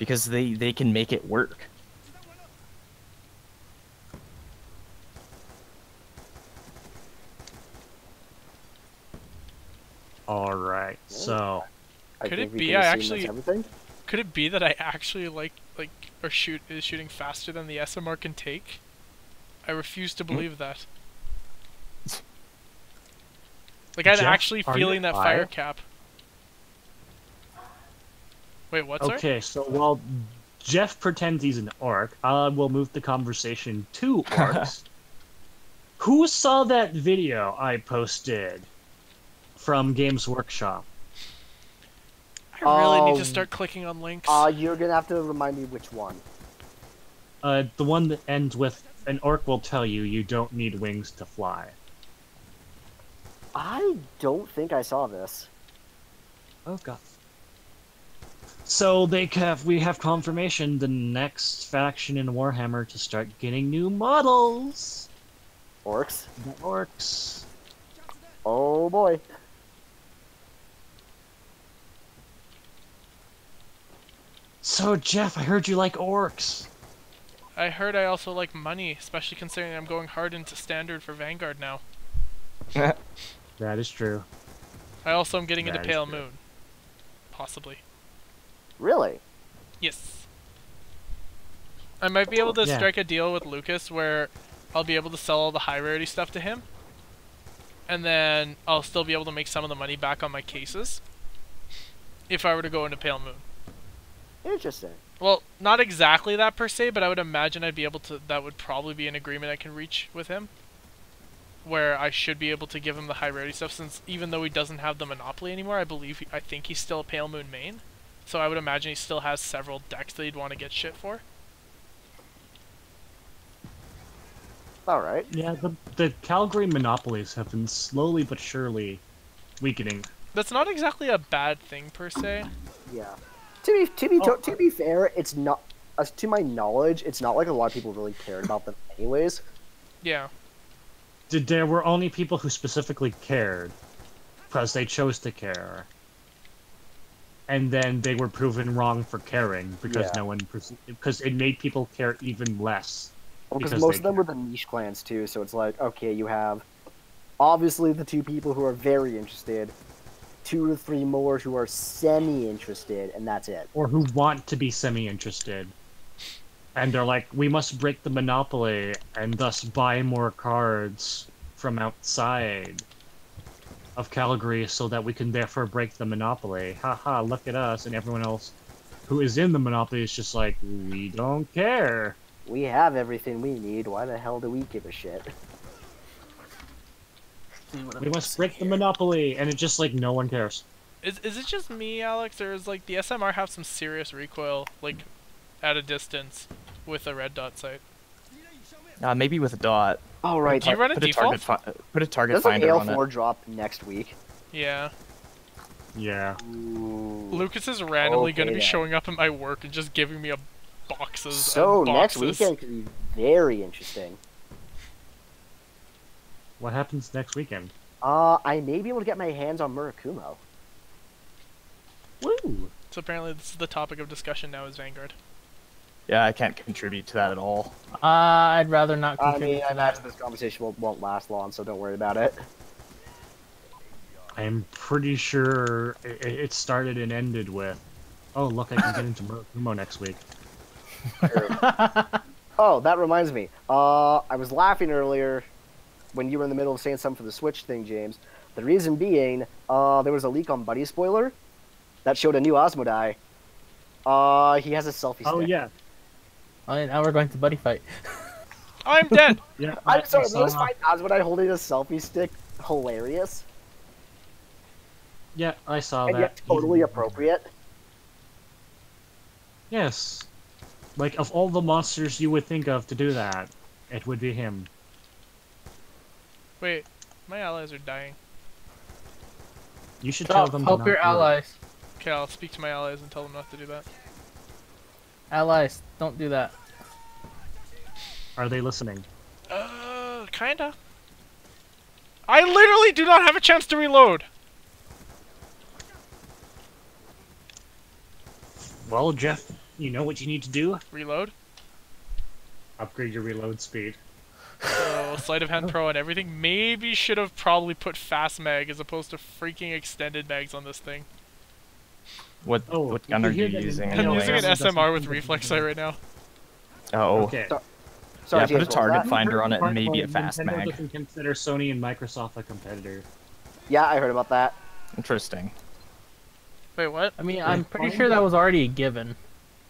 because they can make it work. All right, so Could it we be can I assume actually- that's everything? Could it be that I actually is shooting faster than the SMR can take? I refuse to believe that. Like I'm Jeff, actually are you feeling that fire alive? cap. Wait, what? Sorry? okay, so while Jeff pretends he's an orc, we'll move the conversation to orcs. Who saw that video I posted from Games Workshop? I really need to start clicking on links. You're gonna have to remind me which one. The one that ends with an orc will tell you you don't need wings to fly. I don't think I saw this. Oh god. So we have confirmation the next faction in Warhammer to start getting new models. Orcs? The orcs. Oh boy. So Jeff, I heard you like orcs. I heard I also like money, especially considering I'm going hard into standard for Vanguard now. That is true. I also am getting into That is Pale true. Moon. Possibly. Really? Yes. I might be able to Yeah. strike a deal with Lucas where I'll be able to sell all the high rarity stuff to him. And then I'll still be able to make some of the money back on my cases. If I were to go into Pale Moon. Interesting. Well, not exactly that per se, but I would imagine I'd be able to, that would probably be an agreement I can reach with him. Where I should be able to give him the high rarity stuff, since even though he doesn't have the monopoly anymore, I think he's still a Pale Moon main. So I would imagine he still has several decks that he'd want to get shit for. Alright. Yeah, the Calgary monopolies have been slowly but surely weakening. That's not exactly a bad thing per se. Yeah. To be fair, it's not, to my knowledge, it's not like a lot of people really cared about them anyways. Yeah. There were only people who specifically cared, because they chose to care. And then they were proven wrong for caring, because Yeah. because it made people care even less. Well, because Because most they of them were the niche clans too, so it's like, okay, you have obviously the two people who are very interested, 2 to 3 more who are semi-interested, and that's it. Or who want to be semi-interested. And they're like, we must break the monopoly, and thus buy more cards from outside of Calgary so that we can therefore break the monopoly. Haha, look at us. And everyone else who is in the monopoly is just like, we don't care. We have everything we need, why the hell do we give a shit? We must break the monopoly, and it's just like, no one cares. Is it just me, Alex, or is like the SMR have some serious recoil, like at a distance, with a red dot sight? Maybe with a dot. Oh, right. Do you run a Put a default? put a target Doesn't finder on it. AL4 drop next week? Yeah. Yeah. Ooh. Lucas is randomly Okay, going to be then. showing up at my work and just giving me boxes So, of next boxes. weekend could be very interesting. What happens next weekend? I may be able to get my hands on Murakumo. Woo! So apparently this is the topic of discussion now is Vanguard. Yeah, I can't contribute to that at all. I'd rather not I contribute mean, I to that. imagine this conversation won't last long, so don't worry about it. I'm pretty sure it started and ended with, oh, look, I can get into Murakumo next week. Oh, that reminds me. I was laughing earlier when you were in the middle of saying something for the Switch thing, James. The reason being, there was a leak on Buddy Spoiler that showed a new Osmodai. He has a selfie stick. Oh, yeah. Oh, and now we're going to buddy fight. I'm dead! Yeah, I'm sorry, I I just saw- find Osmodai holding a selfie stick hilarious Yeah, I saw and that. yet totally appropriate. Yes. Like, of all the monsters you would think of to do that, it would be him. Wait, my allies are dying. You should tell them to Help not your do it. allies. Okay, I'll speak to my allies and tell them not to do that. Allies, don't do that. Are they listening? Kinda. I literally do not have a chance to reload! Well, Jeff, You know what you need to do? Reload. Upgrade your reload speed. So sleight of hand pro and everything. Maybe should have probably put fast mag as opposed to freaking extended mags on this thing. What gun are you using? I'm using an Anyways. SMR with reflex sight right now. Oh, Okay. Sorry, yeah, put a James, what was target that? finder on it and maybe a Nintendo fast mag. doesn't consider Sony and Microsoft a competitor. Yeah, I heard about that. Interesting. Wait, what? I mean, I'm pretty sure that was already a given.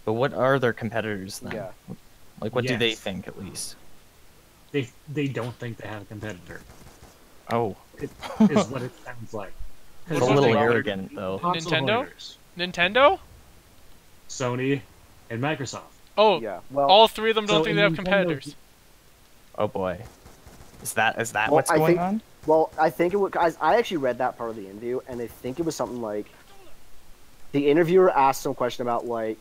But what are their competitors then? Yeah. Like, what do they Yes. think at least? They don't think they have a competitor. Oh, Is what it sounds like. it's a What's little the- arrogant though. Console Nintendo? holders, Nintendo? Sony, and Microsoft. Oh, Yeah. Well, all three of them don't So think they have Nintendo's- competitors. Oh boy, is that Well, what's I going think- on? Well, I think it would. I actually read that part of the interview, and I think it was something like the interviewer asked some question about like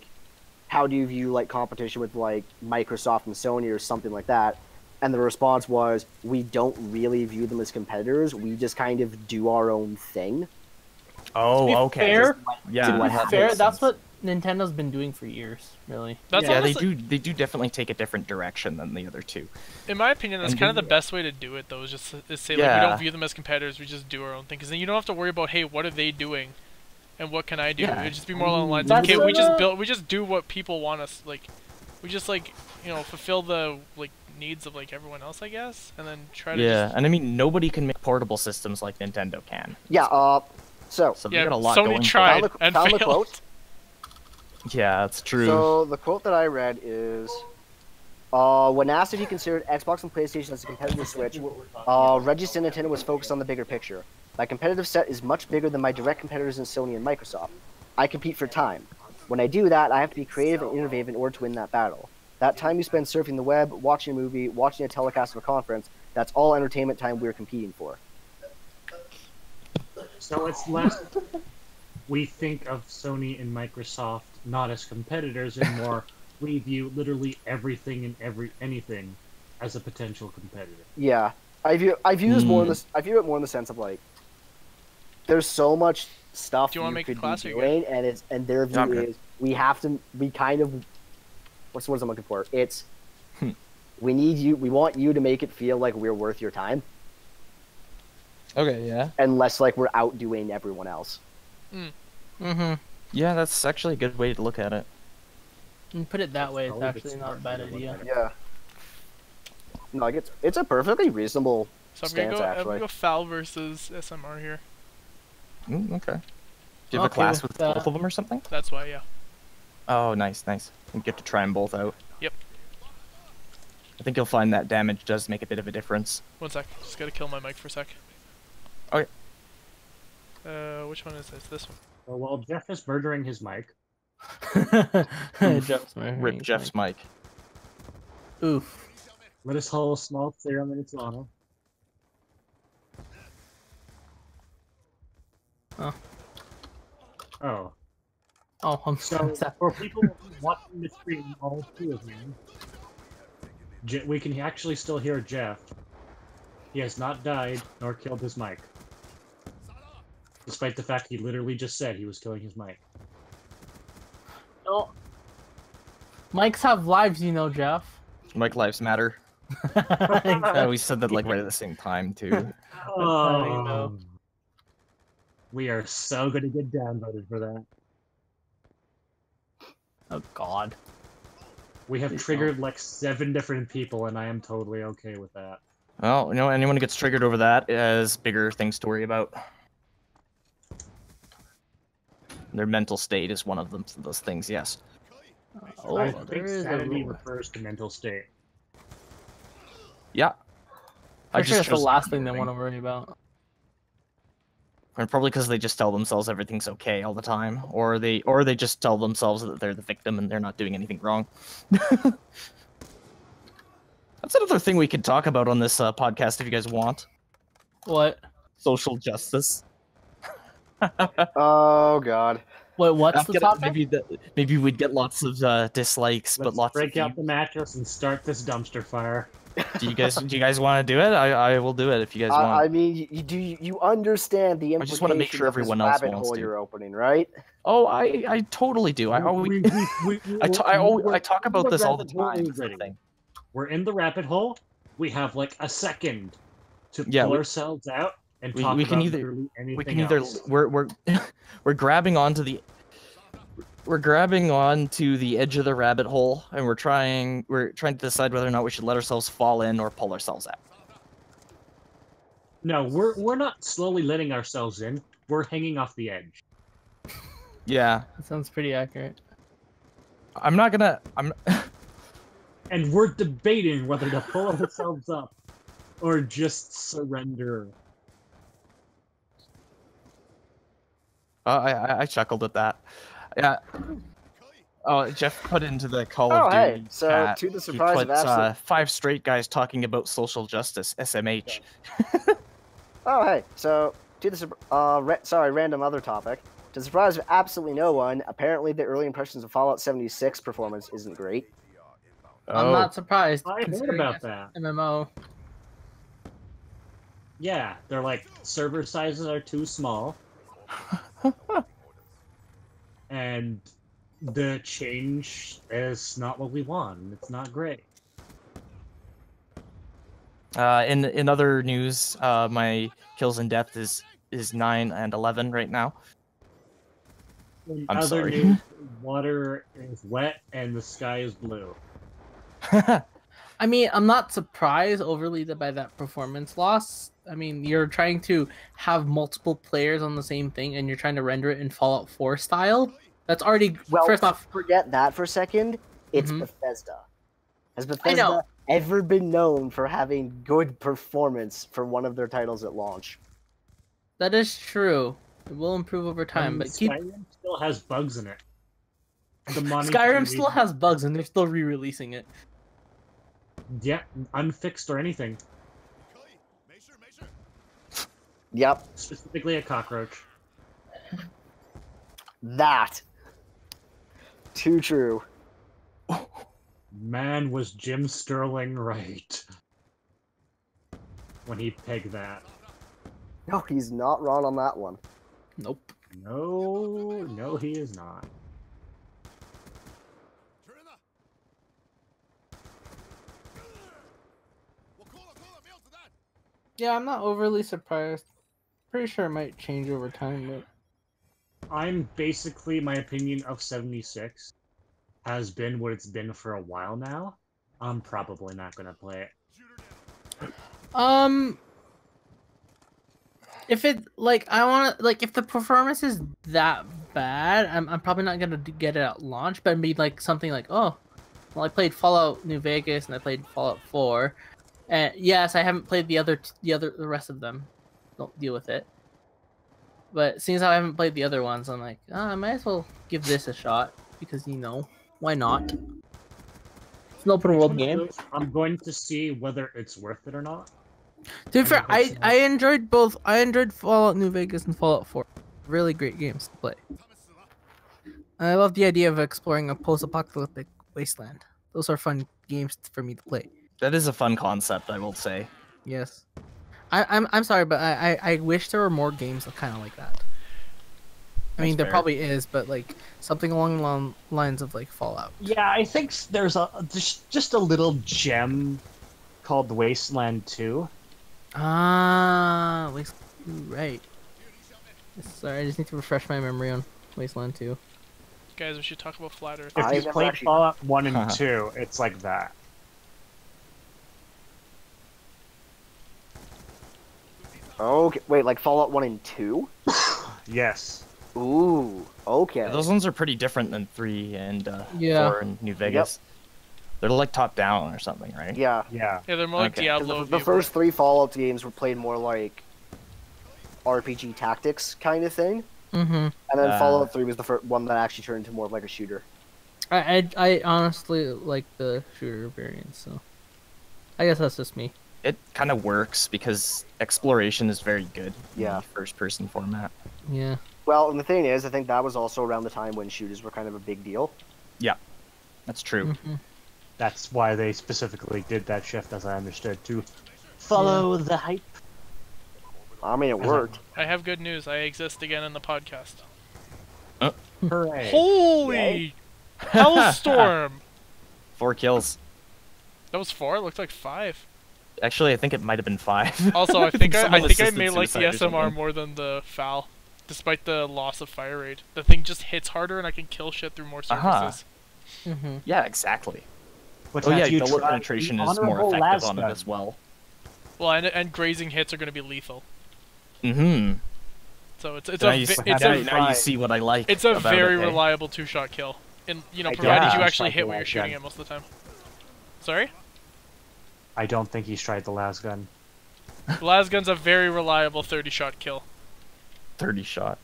how do you view like competition with like Microsoft and Sony or something like that, and the response was we don't really view them as competitors. We just kind of do our own thing. Oh, be okay. fair- Yeah, to be that Fair, makes that's sense. what Nintendo's been doing for years, really. That's Yeah, honestly, they do definitely take a different direction than the other two. in my opinion, that's And kind of the they- best way to do it, though. Is just is say like we Yeah. don't view them as competitors. We just do our own thing, because then you don't have to worry about hey, what are they doing, and what can I do? Yeah. It'd just be more along the lines. That's Okay, we just the- build. We just do what people want us like. We just like fulfill the like needs of like everyone else, I guess, and then try to Yeah, just and I mean nobody can make portable systems like Nintendo can. Yeah. So So they yeah. got a lot Sony going. tried Found the- and found the failed. quote. Yeah, that's true. So the quote that I read is, when asked if he considered Xbox and PlayStation as a competitive Switch, Reggie said Nintendo was focused on the bigger picture. My competitive set is much bigger than my direct competitors in Sony and Microsoft. I compete for time. When I do that, I have to be creative and innovative in order to win that battle. That time you spend surfing the web, watching a movie, watching a telecast of a conference, that's all entertainment time we're competing for. So it's less. We think of Sony and Microsoft not as competitors, and more we view literally everything and anything as a potential competitor. Yeah, I view this more in this. I view it more in the sense of like, there's so much stuff Do you wanna you make could it class or be you doing, and their view I'm good. is we kind of what's the words I'm looking for? It's Hmm. we want you to make it feel like we're worth your time, Okay, yeah. unless like we're outdoing everyone else. Mm-hmm. Yeah, that's actually a good way to look at it. And put it that way, it's Probably actually the not a smart bad way to look idea. at it. Yeah. No, like it's a perfectly reasonable So I'm stance gonna actually. go Foul versus SMR here. Okay. Do you have a Okay, class with with both of them or something? That's why, yeah. Oh, nice, nice. You get to try them both out. Yep. I think you'll find that damage does make a bit of a difference. 1 sec. Just gotta kill my mic for a sec. Okay. Which one is this? This one. So while Jeff is murdering his mic, Jeff's my Rip Jeff's mic. Oof. let us hold a small ceremony in its honor. Oh. Oh. Oh, I'm So, sorry. for people watching the stream, all two of them, we can actually still hear Jeff. He has not died nor killed his mic. Despite the fact he literally just said he was killing his mic. No. Mics have lives, you know, Jeff. Mike lives matter. We said that like right at the same time too. Oh, we are so gonna get downvoted for that. Oh God. We have Please triggered like 7 different people, and I am totally okay with that. Well, you know, anyone who gets triggered over that has bigger things to worry about. Their mental state is one of them. Those things, yes. Oh, I there think is a sanity rule. refers to mental state. Yeah. I'm sure that's the chose last thing they everything. want to worry about. And probably because they just tell themselves everything's okay all the time, or they just tell themselves that they're the victim and they're not doing anything wrong. That's another thing we could talk about on this podcast if you guys want. What? Social justice. Oh God. What's the topic? Maybe we'd get lots of dislikes, Let's but lots break of out the mattress and start this dumpster fire. Do you guys want to do it? I will do it if you guys want. I mean, you understand the implications I just want to make sure of this everyone else rabbit wants hole to. you're opening, right? Oh, I totally do. I talk about this all the time. It's the thing. We're in the rabbit hole. We have like a second to Yeah, pull ourselves out and talk we can about either literally anything we can either else. we're we're grabbing onto the edge of the rabbit hole, and we're trying to decide whether or not we should let ourselves fall in or pull ourselves out. No, we're not slowly letting ourselves in. We're hanging off the edge. Yeah, That sounds pretty accurate. I'm. And we're debating whether to pull ourselves up or just surrender. I chuckled at that. Yeah. Oh, Jeff put into the Call of Duty Hey, so chat, to the surprise he of puts 5 straight guys talking about social justice, SMH. Oh, hey, so to the random other topic. To the surprise of absolutely no one, apparently the early impressions of Fallout 76 performance isn't great. I'm not surprised. I heard considering about it's that. MMO. Yeah, they're like, server sizes are too small. And the change is not what we want. It's not great. In other news, my kills in depth is 9 and 11 right now. In I'm other sorry. news, water is wet and the sky is blue. I mean, I'm not surprised overly by that performance loss. I mean, you're trying to have multiple players on the same thing, and you're trying to render it in Fallout 4 style. That's already first off. Forget that for a second. It's Bethesda. Has Bethesda ever been known for having good performance for one of their titles at launch? That is true. It will improve over time, but Skyrim still has bugs in it. Skyrim still has bugs, and they're still re-releasing it. Yeah, unfixed or anything. Yep. Specifically a cockroach. That. Too true. Man, was Jim Sterling right when he pegged that. No, he's not wrong on that one. Nope. No, he is not. Yeah, I'm not overly surprised. Pretty sure it might change over time, but I'm basically, my opinion of 76 has been what it's been for a while now. I'm probably not gonna play it. if it if the performance is that bad, I'm probably not gonna get it at launch, but it'd be like something like, oh, well, I played Fallout New Vegas and I played Fallout 4. And yes, I haven't played the rest of them. Don't deal with it. But seeing as how I haven't played the other ones, I'm like, I might as well give this a shot because why not? It's an open world game. I'm going to see whether it's worth it or not. To be fair, I enjoyed both. I enjoyed Fallout New Vegas and Fallout 4. Really great games to play. And I love the idea of exploring a post-apocalyptic wasteland. Those are fun games for me to play. That is a fun concept, I will say. Yes. I'm sorry, but I wish there were more games kind of like that. I mean, there probably is, but like something along the lines of like Fallout. Yeah, I think there's just a little gem called Wasteland 2. Ah, right. Sorry, I just need to refresh my memory on Wasteland 2. Guys, we should talk about Flat Earth. If you played Fallout 1 and 2, it's like that. Okay, wait, like Fallout 1 and 2? Yes. Ooh, okay. Yeah, those ones are pretty different than 3 and 4 in New Vegas. Yep. They're like top down or something, right? Yeah. Yeah. Yeah, they're more like Diablo. The first 3 Fallout games were played more like RPG tactics kind of thing. Mm-hmm. And then Fallout 3 was the first one that actually turned into more of like a shooter. I honestly like the shooter variant, so I guess that's just me. It kind of works because exploration is very good in Yeah. the first-person format. Yeah. Well, and the thing is, I think that was also around the time when shooters were kind of a big deal. Yeah, that's true. Mm-hmm. That's why they specifically did that shift, as I understood, to follow the hype. I mean, it worked. I have good news. I exist again in the podcast. Hooray! Holy hellstorm! 4 kills. That was 4. It looked like 5. Actually, I think it might have been 5. Also, I think I Someone think I assisted may like the suicide or SMR something. more than the FAL, despite the loss of fire rate. The thing just hits harder, and I can kill shit through more surfaces. Mm-hmm. Yeah, exactly. But Oh yeah, have you bullet tried penetration the is more honorable effective on it lasgun? as well. Well, and grazing hits are going to be lethal. Mm-hmm. So it's Now, a you, vi- see, it's now, a now you see what I like. it's a about very it, eh? reliable 2-shot kill. And I don't provided think you he's actually tried hit the what you're last shooting gun. at most of the time. Sorry? I don't think he's tried the last gun. Lasgun's a very reliable 30-shot kill. 30 shot.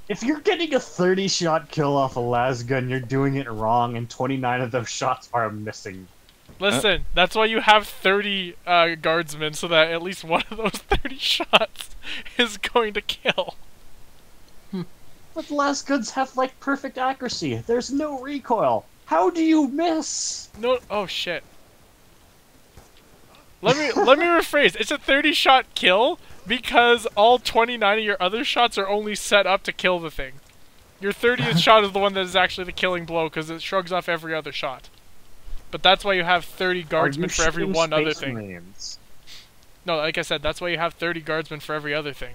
If you're getting a 30-shot kill off a las gun, you're doing it wrong, and 29 of those shots are missing. Listen, that's why you have 30 guardsmen, so that at least one of those 30 shots is going to kill. But las guns have, like, perfect accuracy. There's no recoil. How do you miss? No, oh shit. Let me rephrase. It's a 30-shot kill because all 29 of your other shots are only set up to kill the thing. Your 30th shot is the one that is actually the killing blow because it shrugs off every other shot. But that's why you have 30 guardsmen for every one other thing. Marines? No, like I said, that's why you have 30 guardsmen for every other thing.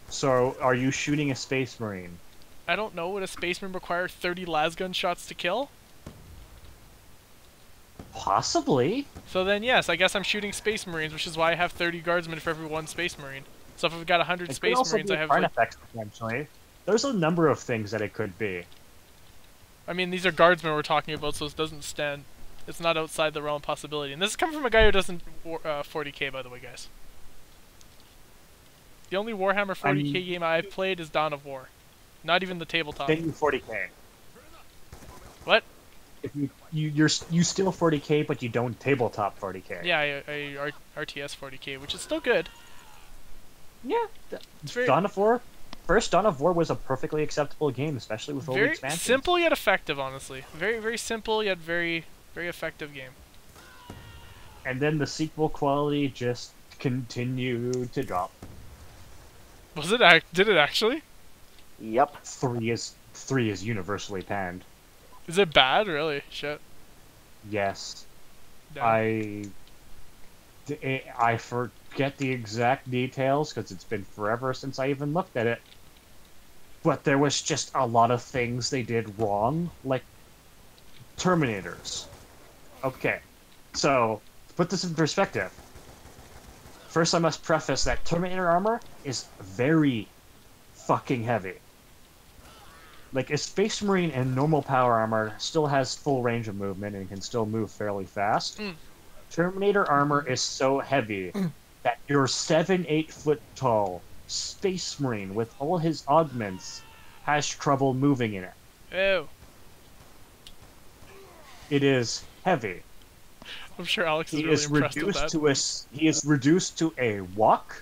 So, are you shooting a Space Marine? I don't know, would a spaceman require 30 lasgun shots to kill? Possibly. So then yes, I guess I'm shooting space marines, which is why I have 30 guardsmen for every one space marine. So if I've got 100 It space could also marines, be I have front like, effects, potentially. There's a number of things that it could be. I mean, these are guardsmen we're talking about, so it doesn't stand. It's not outside the realm of possibility. And this is coming from a guy who doesn't 40k, by the way, guys. The only Warhammer 40k game I've played is Dawn of War. Not even the tabletop. Then you 40k. What? If you still 40k, but you don't tabletop 40k. Yeah, I RTS 40k, which is still good. Yeah. It's very, Dawn of War. First Dawn of War was a perfectly acceptable game, especially with all the very expansions. simple yet effective, honestly. Very, very simple yet very, very effective game. And then the sequel quality just continued to drop. Was it? Did it actually? Yep. 3 is universally panned. Is it bad? Really? Shit. Yes. Damn. I forget the exact details because it's been forever since I even looked at it. But there was just a lot of things they did wrong, like Terminators. Okay, so to put this in perspective, first I must preface that Terminator armor is very fucking heavy. Like, a Space Marine in normal power armor still has full range of movement and can still move fairly fast. Terminator armor is so heavy that your 7-8 foot tall Space Marine with all his augments has trouble moving in it. Ew. It is heavy. I'm sure Alex is He really is impressed with reduced that. he is reduced to a walk,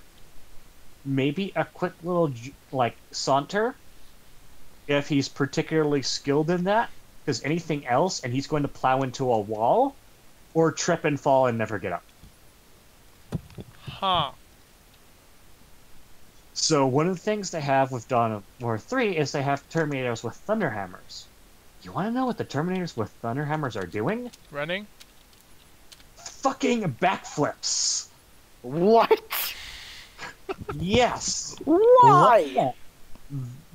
maybe a quick little saunter, if he's particularly skilled in that. Because anything else, and he's going to plow into a wall, or trip and fall and never get up. Huh. So one of the things they have with Dawn of War 3 is they have Terminators with Thunderhammers. You want to know what the Terminators with Thunderhammers are doing? Running? Fucking backflips! What? Yes! Why?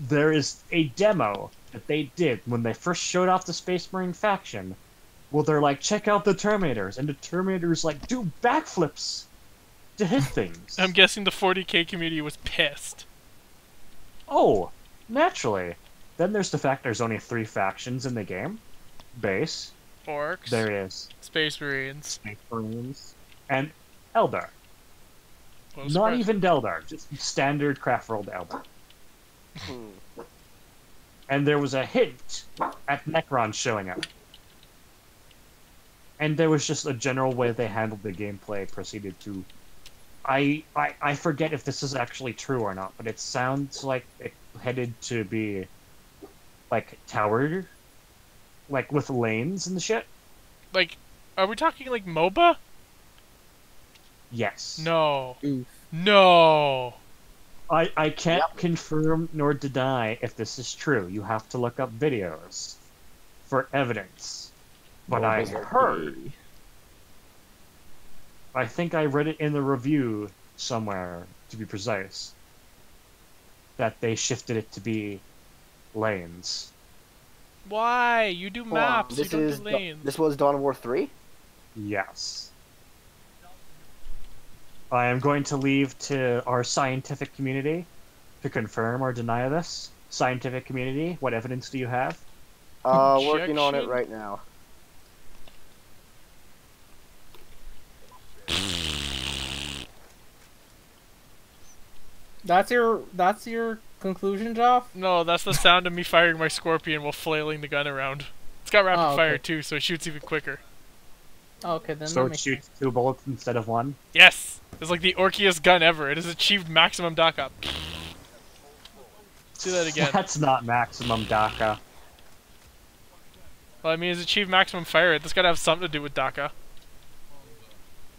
There is a demo that they did when they first showed off the Space Marine faction. Well, they're like, check out the Terminators, and the Terminators like do backflips to hit things. I'm guessing the 40k community was pissed. Oh, naturally. Then there's the fact there's only 3 factions in the game. Base. Orcs. There is Space Marines. Space Marines. And Eldar. Well, Not surprise. even Deldar, just standard craft rolled Eldar. And there was a hint at Necrons showing up. And there was just a general way they handled the gameplay proceeded to... I forget if this is actually true or not, but it sounds like it headed to be like tower Like with lanes and shit? Like, are we talking like MOBA? Yes. No. Oof. No. I can't confirm nor deny if this is true. You have to look up videos for evidence. But I heard, I think I read it in the review somewhere, to be precise, that they shifted it to be lanes. Why? You do maps. You don't do lanes. This was Dawn of War 3? Yes. I am going to leave to our scientific community to confirm or deny this. Scientific community, what evidence do you have? Working on it right now. That's your conclusion, Joff? No, that's the sound of me firing my scorpion while flailing the gun around. It's got rapid fire too, so it shoots even quicker. Oh, okay, then So that it makes shoots sense. 2 bullets instead of 1? Yes! It's like the orkiest gun ever. It has achieved maximum DACA. Do that again. That's not maximum DACA. Well, I mean, it's achieved maximum fire rate. That's gotta have something to do with DACA.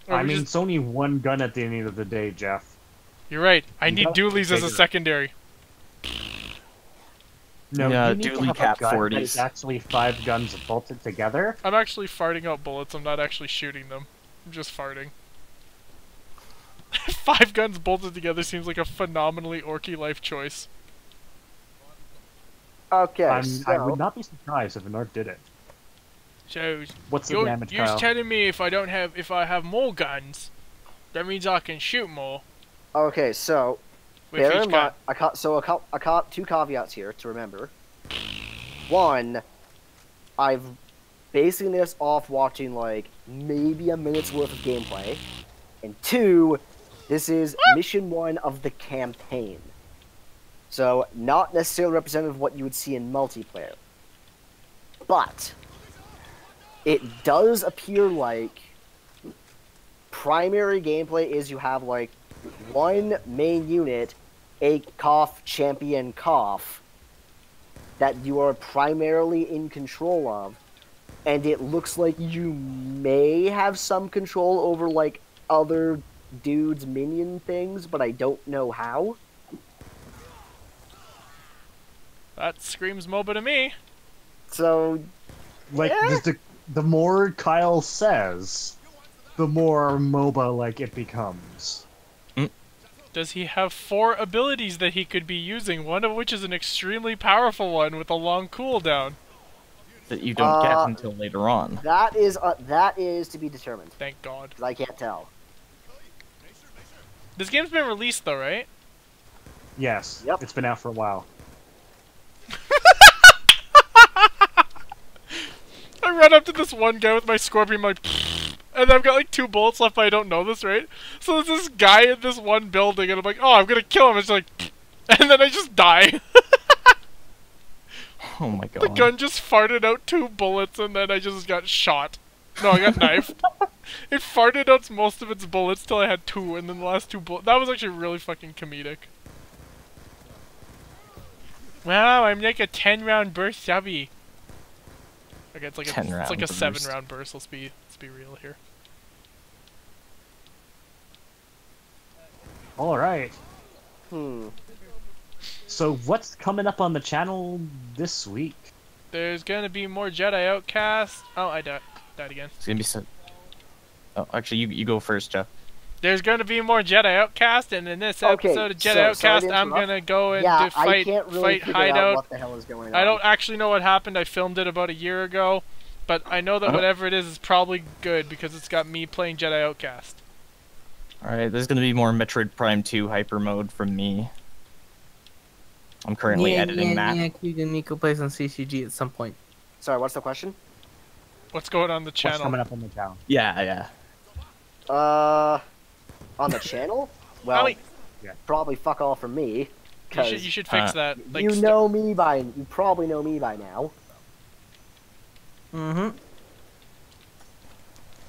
Or I we mean, just- it's only 1 gun at the end of the day, Jeff. You're right. I need Yep. dualies as a secondary. No, Yeah, you need to dually have cap a gun that 40s. is actually 5 guns bolted together. I'm actually farting out bullets. I'm not actually shooting them. I'm just farting. 5 guns bolted together seems like a phenomenally orky life choice. Okay, I would not be surprised if an orc did it. So What's the damage, you're Kyle? telling me if I have more guns, that means I can shoot more. Okay, so With bear each in gun. mind, I caught 2 caveats here to remember. 1, I've basing this off watching like maybe a minute's worth of gameplay, and 2, this is mission 1 of the campaign, so not necessarily representative of what you would see in multiplayer. But it does appear like primary gameplay is you have like 1 main unit, a champion, that you are primarily in control of, and it looks like you may have some control over like other dudes' minion things, but I don't know how. That screams MOBA to me. So, Like, yeah. the more Kyle says, the more MOBA-like it becomes. Does he have 4 abilities that he could be using, one of which is an extremely powerful one with a long cooldown? That you don't get until later on. that is to be determined. Thank God. 'Cause I can't tell. This game's been released though, right? Yes, Yep. it's been out for a while. I run up to this one guy with my scorpion, like, and I've got like 2 bullets left, but I don't know this, right? So there's this guy in this one building, and I'm like, oh, I'm gonna kill him. It's like, and then I just die. Oh my god. The gun just farted out 2 bullets, and then I just got shot. No, I got knifed. It farted out most of its bullets till I had 2, and then the last 2 bullets. That was actually really fucking comedic. Wow, I'm like a 10-round burst subby. Okay, it's like a 7-round burst. Let's be real here. Alright. So what's coming up on the channel this week? There's gonna be more Jedi Outcast. Oh, I died again. It's gonna be so. Oh, actually, you go first, Jeff. There's gonna be more Jedi Outcast, and in this episode of Jedi Outcast, I'm gonna go and I fight can't really figure out Hideout. what the hell is going on. I don't actually know what happened. I filmed it about a year ago, but I know that whatever it is probably good because it's got me playing Jedi Outcast. Alright, there's gonna be more Metroid Prime 2 hyper mode from me. I'm currently editing that. Yeah, KigoNico plays on CCG at some point. Sorry, what's the question? What's going on the What's channel? coming up on the channel? Yeah. On the channel? Well, Ollie, probably fuck all from me. you 'Cause should fix that. Like, you probably know me by now. Mm-hmm.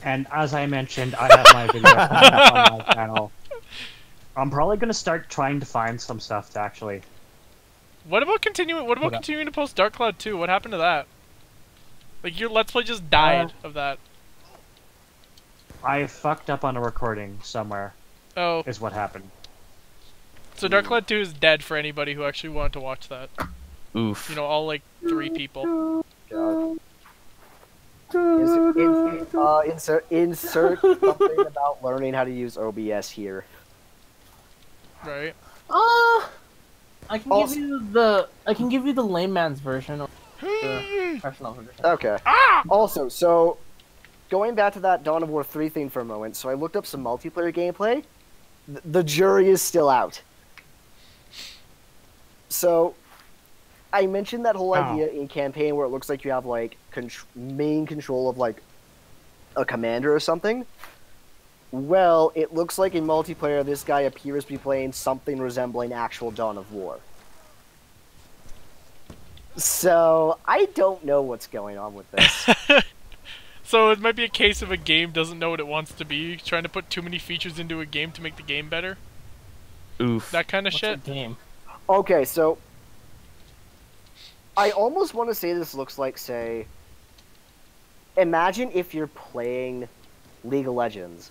And as I mentioned, I have my video on my channel. I'm probably gonna start trying to find some stuff to actually. What about continuing? What about continuing to post Dark Cloud 2? What happened to that? Like your Let's Play just died of that. I fucked up on a recording somewhere. Oh. Is what happened. So Darkland 2 is dead for anybody who actually wanted to watch that. Oof. You know, all like 3 people. God. Insert something about learning how to use OBS here. Right. I can give you the layman's version or the professional version. Okay. Also, so going back to that Dawn of War 3 thing for a moment, so I looked up some multiplayer gameplay. The jury is still out. So I mentioned that whole idea in campaign where it looks like you have like main control of like a commander or something. Well, it looks like in multiplayer this guy appears to be playing something resembling actual Dawn of War. So I don't know what's going on with this. So it might be a case of a game doesn't know what it wants to be, trying to put too many features into a game to make the game better. Oof. That kind of What's shit. a game? Okay, so I almost want to say this looks like, say, imagine if you're playing League of Legends,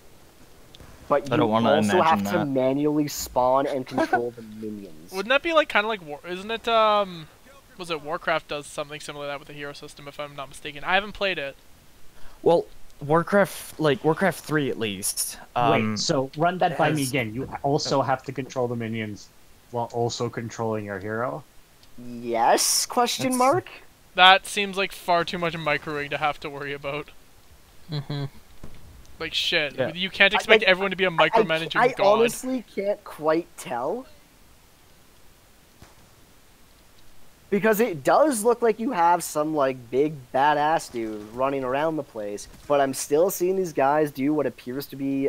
but you also have to manually spawn and control the minions. Wouldn't that be like kind of like War? Isn't it? Was it Warcraft does something similar to that with the hero system? If I'm not mistaken, I haven't played it. Well, Warcraft 3 at least. Wait, so run that by me again. You also have to control the minions while also controlling your hero? Yes? Question mark? That seems like far too much microing to have to worry about. Mm-hmm. Like shit, Yeah. you can't expect everyone to be a micromanaging I god. honestly can't quite tell. Because it does look like you have some, like, big badass dude running around the place, but I'm still seeing these guys do what appears to be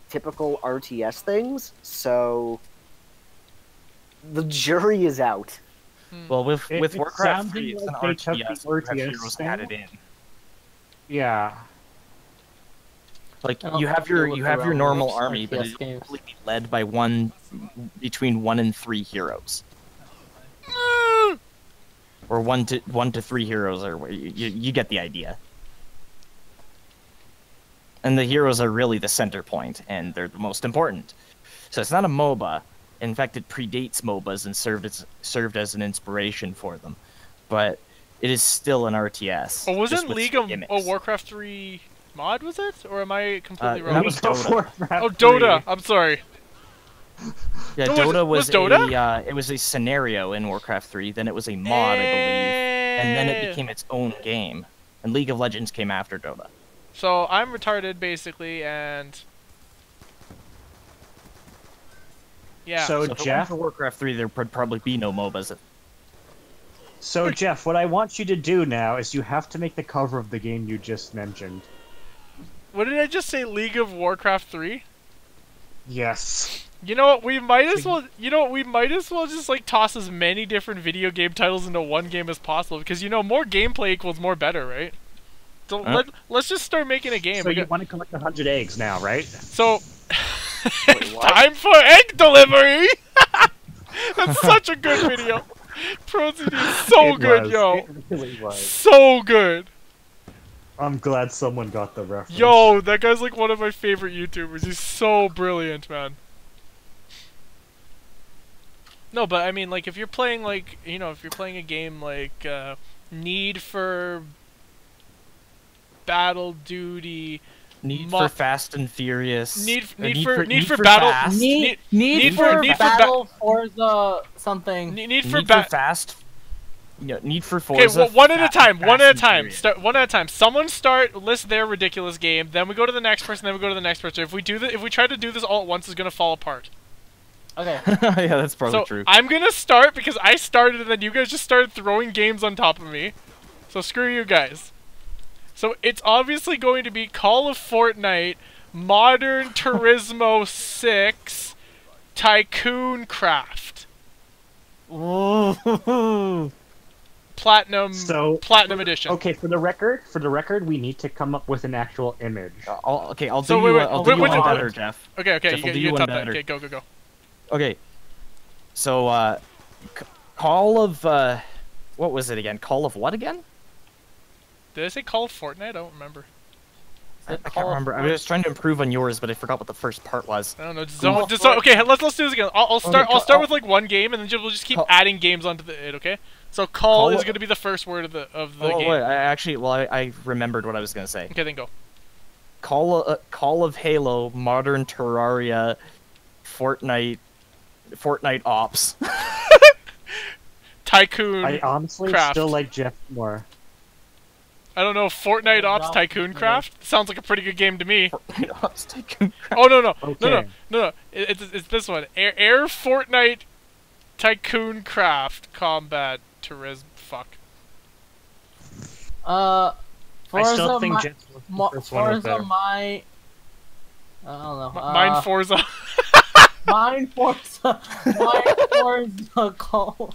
typical RTS things, so the jury is out. Well, with Warcraft 3, it's an like they took RTS, the you have RTS heroes thing. added in. Yeah. Like you have your normal army, but it's completely led by between 1 and 3 heroes, or 1 to 3 heroes, or you get the idea. And the heroes are really the center point, and they're the most important. So it's not a MOBA. In fact, it predates MOBAs and served as an inspiration for them. But it is still an RTS. Oh, wasn't League of gimmicks. Warcraft 3 mod, was it? Or am I completely wrong? That was Dota. Oh, Dota! I'm sorry. Yeah, No, Dota was Dota? it was a scenario in Warcraft 3, then it was a mod, I believe, and then it became its own game. And League of Legends came after Dota. So I'm retarded, basically, and... Yeah. So if it Jeff, weren't for Warcraft 3, there would probably be no MOBAs. So Jeff, what I want you to do now is you have to make the cover of the game you just mentioned. What did I just say? League of Warcraft 3? Yes. You know what? We might as well. You know what? We might as well just like toss as many different video game titles into one game as possible, because you know more gameplay equals more better, right? So let's just start making a game. So you want to collect 100 eggs now, right? So time for egg delivery. That's such a good video. ProCD is so good, yo. It really was. So good. I'm glad someone got the reference. Yo, that guy's like one of my favorite YouTubers. He's so brilliant, man. No, but I mean, like, if you're playing, like, you know, if you're playing a game like Need for Battle Duty, Need for Fast and Furious, Need for Forza something. Need for Fast. You know, Need for Forza. Okay, well, one at a time. One at a time. One at a time. Someone list their ridiculous game. Then we go to the next person. Then we go to the next person. If we try to do this all at once, it's gonna fall apart. Okay. Yeah, that's probably true. I'm gonna start because I started, and then you guys just started throwing games on top of me. So screw you guys. So it's obviously going to be Call of Fortnite, Modern Turismo 6, Tycoon Craft. Ooh. Platinum edition. Okay, for the record, we need to come up with an actual image. I'll do you one better, Jeff. Okay, Jeff, you top that. Okay, go. Okay, so Call of what was it again? Call of what again? Did I say Call of Fortnite? I don't remember. I can't remember. I was trying to improve on yours, but I forgot what the first part was. I don't know. Okay, let's do this again. I'll start with like one game, and then we'll just keep adding games onto it. Okay. So call is going to be the first word of the game. Wait, I remembered what I was going to say. Okay, then go. Call of Halo, Modern Terraria, Fortnite Ops. Tycoon. I honestly Craft. still like Jeff more. I don't know. Fortnite Ops Tycoon Craft sounds like a pretty good game to me. Fortnite Ops Tycoon Craft. Oh no. Okay. No. It's this one. Air Fortnite Tycoon Craft Combat Tourism. Fuck. I still think Jeff's the first one was better. I don't know. Mine Forza. Mine Forza. Mine Forza Call.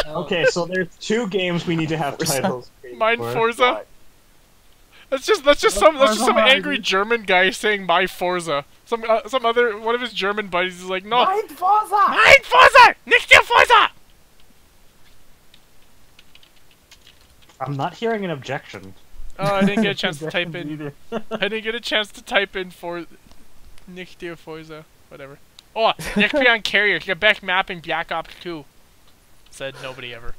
Okay, so there's 2 games we need to have titles. Mine Forza. That's just some angry German guy saying "My Forza." Some other one of his German buddies is like, "No, Mine Forza. Mine Forza, nicht der Forza." I'm not hearing an objection. Oh, I didn't get a chance to type in. I didn't get a chance to type in for nicht der Forza, whatever. Oh, next be on carrier. Get back map in Black Ops 2. Said nobody ever.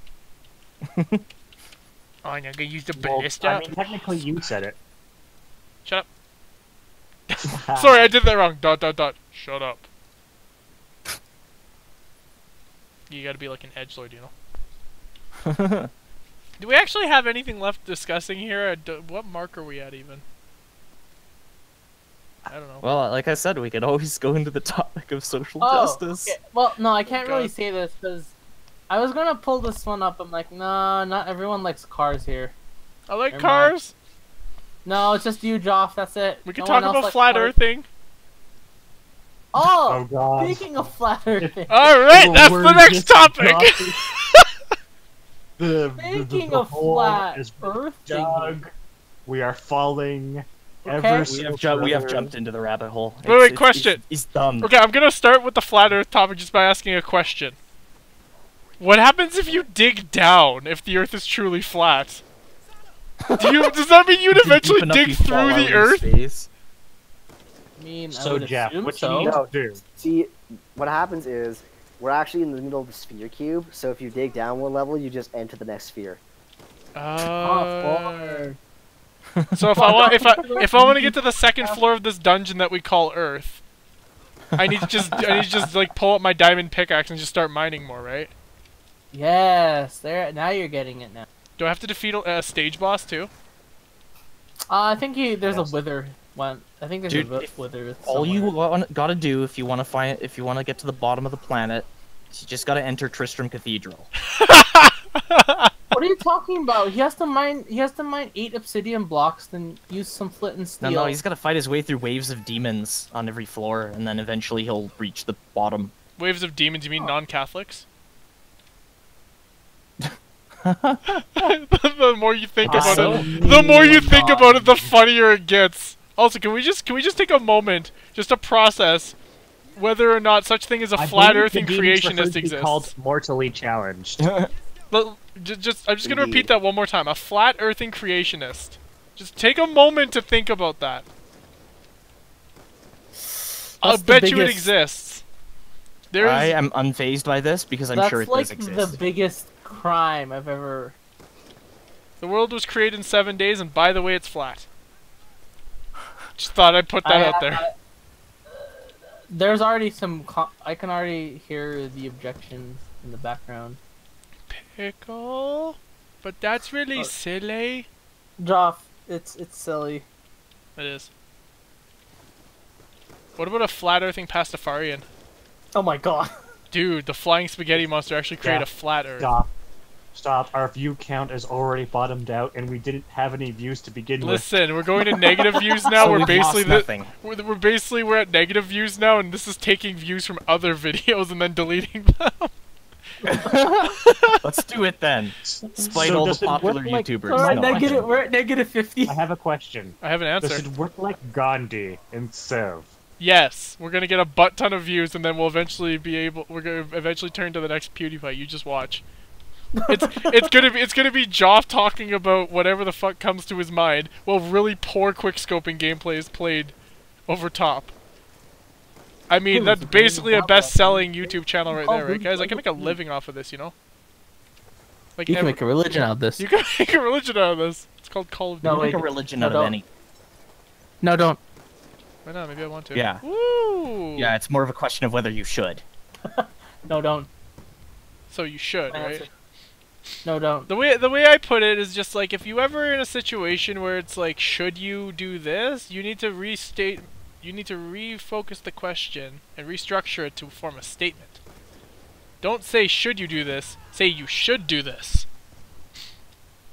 Oh, and I'm gonna use the ballista. I mean, technically you said it. Shut up. Sorry, I did that wrong. ... Shut up. You gotta be like an edgelord, you know. Do we actually have anything left discussing here? What mark are we at even? I don't know. Well, like I said, we could always go into the topic of social justice. Okay. Well, no, I can't really say this because I was gonna pull this one up. I'm like, no, not everyone likes cars here. I like cars. No, it's just you, Joff. That's it. We can talk about flat earthing. Oh, God. Speaking of flat earthing. All right, that's the next topic. Speaking of flat earthing, we are falling. Okay. We have jumped into the rabbit hole. Wait, question. He's dumb. Okay, I'm gonna start with the flat Earth topic just by asking a question. What happens if you dig down if the Earth is truly flat? Does that mean you'd eventually dig through the Earth? I mean, So Jeff, what you so. need to do? See, what happens is we're actually in the middle of the sphere cube. So if you dig down one level, you just enter the next sphere. So if I want to get to the second floor of this dungeon that we call Earth, I need to just like pull up my diamond pickaxe and just start mining more, right? Yes, there. Now you're getting it now. Do I have to defeat a stage boss too? I think there's a wither one. I think there's a wither. All you gotta do if you want to get to the bottom of the planet, you just gotta enter Tristram Cathedral. What are you talking about? He has to mine 8 obsidian blocks, then use some flint and steel. No, he's gotta fight his way through waves of demons on every floor, and then eventually he'll reach the bottom. Waves of demons? You mean non-Catholics? The more you think about it, the funnier it gets. Also, can we just take a moment just to process whether or not such thing as a flat earthing creationist exists? Called mortally challenged. I'm just gonna repeat that one more time. A flat earthing creationist. Just take a moment to think about that. I'll bet you it exists. I am unfazed by this because I'm sure it does exist. That's like the biggest crime I've ever... The world was created in 7 days, and by the way, it's flat. Just thought I'd put that out there. There's already some... I can already hear the objections in the background. Pickle? But that's really silly. Joff, it's silly. It is. What about a flat earthing pastafarian? Oh my god. Dude, the flying spaghetti monster actually created a flat earth. Stop. Our view count is already bottomed out, and we didn't have any views to begin with. Listen, we're going to negative views now. So we're basically we're at negative views now, and this is taking views from other videos and then deleting them. Let's do it then. Despite all the popular YouTubers. We're at negative 50. I have a question. I have an answer. Does it work like Gandhi in Civ? Yes, we're gonna get a butt ton of views, and then we'll eventually we're gonna eventually turn to the next PewDiePie. You just watch. It's gonna be Joff talking about whatever the fuck comes to his mind, while really poor quickscoping gameplay is played over top. I mean, that's basically a best-selling YouTube channel right there, right, guys? I can make a living off of this, you know. Like You can make a religion out of this. You can make a religion out of this. It's called Call of Duty. No, make a religion out of any. No, don't. Why not? Maybe I want to. Yeah. Woo! Yeah, it's more of a question of whether you should. No, don't. So you should, right? No, don't. The way I put it is just like, if you ever in a situation where it's like, should you do this? You need to refocus the question and restructure it to form a statement. Don't say should you do this, say you should do this.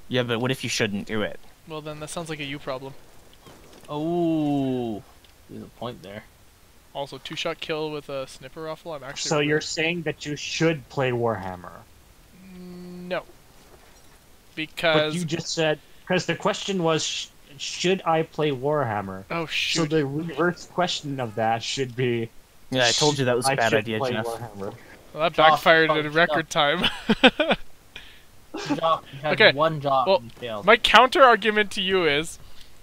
Yeah, but what if you shouldn't do it? Well then that sounds like a you problem. Oh, there's a point there. Also, 2-shot kill with a snipper rifle, I'm actually... So you're saying that you should play Warhammer? No. Because... But you just said... Because the question was, should I play Warhammer? Oh, shoot. So the reverse question of that should be... Yeah, I told you that was a bad idea, Jeff. Warhammer. Well, that backfired in record time. Okay. One job. Well, and failed. my counter argument to you is,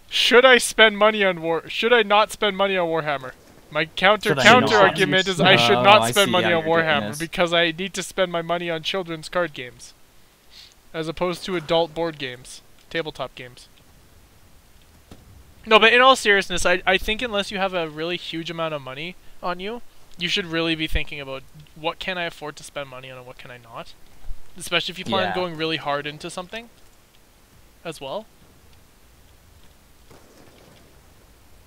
should I spend money on should I not spend money on Warhammer? My counter argument is I should not spend money on Warhammer because I need to spend my money on children's card games, as opposed to adult board games, tabletop games. No, but in all seriousness, I think unless you have a really huge amount of money on you, you should really be thinking about what can I afford to spend money on and what can I not. Especially if you plan on going really hard into something as well.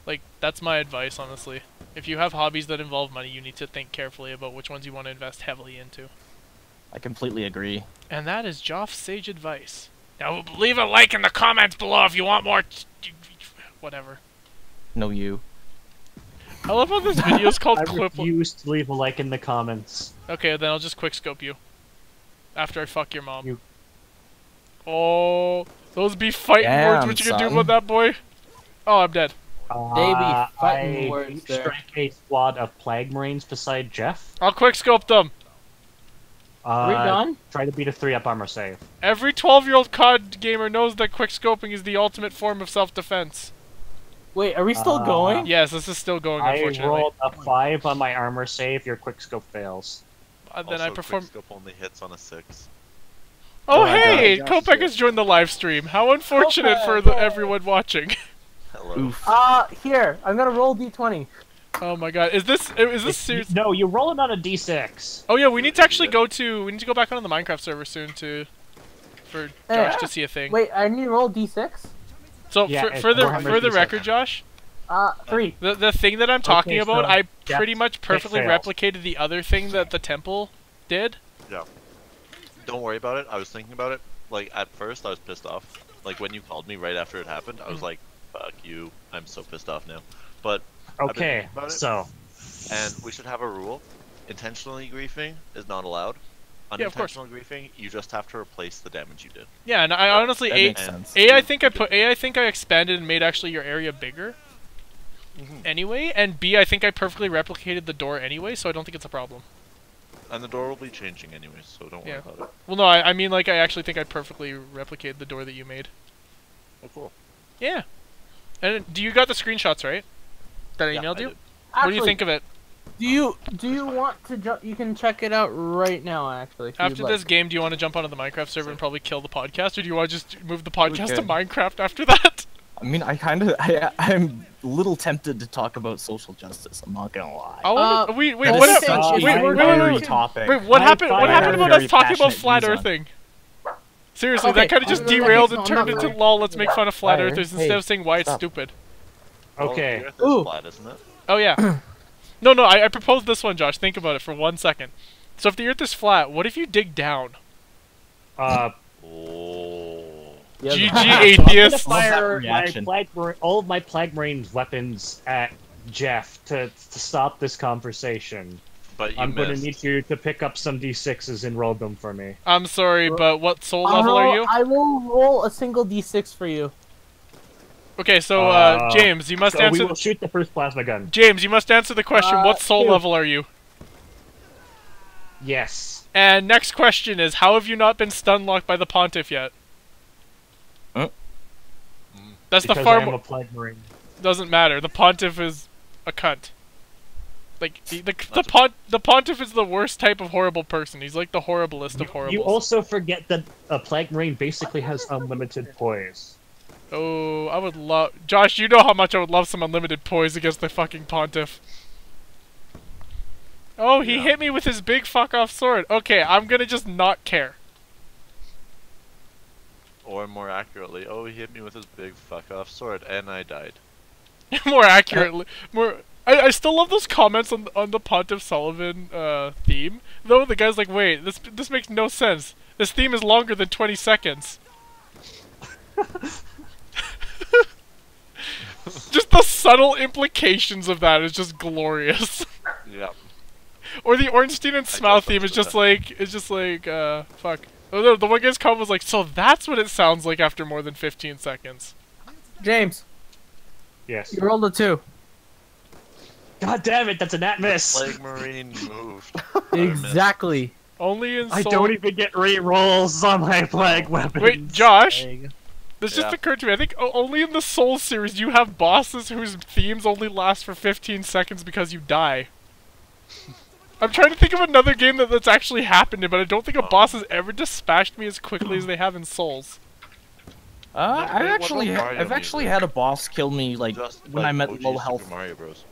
Like, that's my advice, honestly. If you have hobbies that involve money, you need to think carefully about which ones you want to invest heavily into. I completely agree. And that is Joff's sage advice. Now, leave a like in the comments below if you want more... whatever. No, you. I love how this video is called I Clip... refuse to leave a like in the comments. Okay, then I'll just quickscope you. After I fuck your mom. Oh, those be fighting words. What you gonna do about that, boy? Oh, I'm dead. Fighting words there. Strike a squad of Plague Marines beside Jeff. I'll quickscope them. Are we done? Try to beat a 3-up armor save. Every 12-year-old COD gamer knows that quickscoping is the ultimate form of self-defense. Wait, are we still going? Yes, this is still going, unfortunately. I rolled a 5 on my armor save, your quickscope fails. Then I perform... quickscope only hits on a 6. Oh, hey! Kopek has joined the live stream. How unfortunate for everyone watching. Hello. Oof. Here, I'm gonna roll d20. Oh my god, is this serious? No, you roll it on a d6. Oh yeah, we need to actually go back onto the Minecraft server soon for Josh to see a thing. Wait, I need to roll d6? So Yeah, for the D6. record, Josh, 3. the thing that I'm talking about, so I pretty much perfectly fails. replicated the other thing that the temple did. Yeah. Don't worry about it. I was thinking about it. Like, at first, I was pissed off. Like, when you called me right after it happened, I was like, fuck you. I'm so pissed off now. But, Okay, so... And we should have a rule. Intentionally griefing is not allowed. Yeah, of course. Unintentional griefing, you just have to replace the damage you did. Yeah, and I honestly, That makes sense. I think I expanded and made actually your area bigger. Anyway, and B, I think I perfectly replicated the door anyway, so I don't think it's a problem. And the door will be changing anyway, so don't worry about it. Well, no, I mean, like, I actually think I perfectly replicated the door that you made. Oh, cool. Yeah. And do you got the screenshots, right? That I emailed you? did. What do you think of it? Do you want to you can check it out right now, actually. if After you'd this like. game, do you want to jump onto the Minecraft server and probably kill the podcast, or do you want to just move the podcast to could. Minecraft after that? I mean, I'm a little tempted to talk about social justice. I'm not gonna lie. Wait, That what is happened? such a weird topic. Wait, what happened? What happened about us talking about passionate flat views on earthing? Seriously, Okay, that kind of just I'm gonna derailed make and some turned numbers. into lol. Let's make fun of flat Fire. earthers Hey, instead of saying why it's stop. stupid. Okay. The Earth is Ooh. flat, isn't it? Oh yeah. No, I proposed this one, Josh. Think about it for 1 second. So if the Earth is flat, what if you dig down? Oh. Yeah, GG I'm gonna atheist. fire reaction. all of my Plague Marines weapons at Jeff to stop this conversation. But you I'm going to missed. need you to pick up some d6s and roll them for me. I'm sorry, but what soul level are you? I will roll a single d6 for you. Okay, so James, you must So we answer. will shoot the first plasma gun. James, you must answer the question. What soul 2. level are you? Yes. And next question is, how have you not been stun locked by the Pontiff yet? Huh? That's Because the far I am more... a plague marine. Doesn't matter. The Pontiff is a cunt. Like, the Pontiff is the worst type of horrible person. He's like the horriblest of horribles. You also forget that a plague marine basically has unlimited poise. Oh, I would love... Josh, you know how much I would love some unlimited poise against the fucking Pontiff. Oh, he hit me with his big fuck-off sword. Okay, I'm gonna just not care. Or more accurately, oh, he hit me with his big fuck-off sword, and I died. More accurately... I still love those comments on the Pontiff Sullivan theme. Though the guy's like, wait, this makes no sense. This theme is longer than 20 seconds. Just the subtle implications of that is just glorious. Yeah. Or the Ornstein and Smile theme is just like, fuck. Oh, no, the one guy's comment was like, so that's what it sounds like after more than 15 seconds. James, Yes. you rolled a 2. God damn it, that's a nat miss! Plague Marine moved. Exactly. Only in Soul... I don't even get re-rolls on my plague weapons. Wait, Josh? There you go. This just occurred to me. I think only in the Soul series you have bosses whose themes only last for 15 seconds because you die. I'm trying to think of another game that's actually happened in, but I don't think a boss has ever dispatched me as quickly as they have in Souls. I've actually had a boss kill me like when I'm at low health. Super Mario Bros.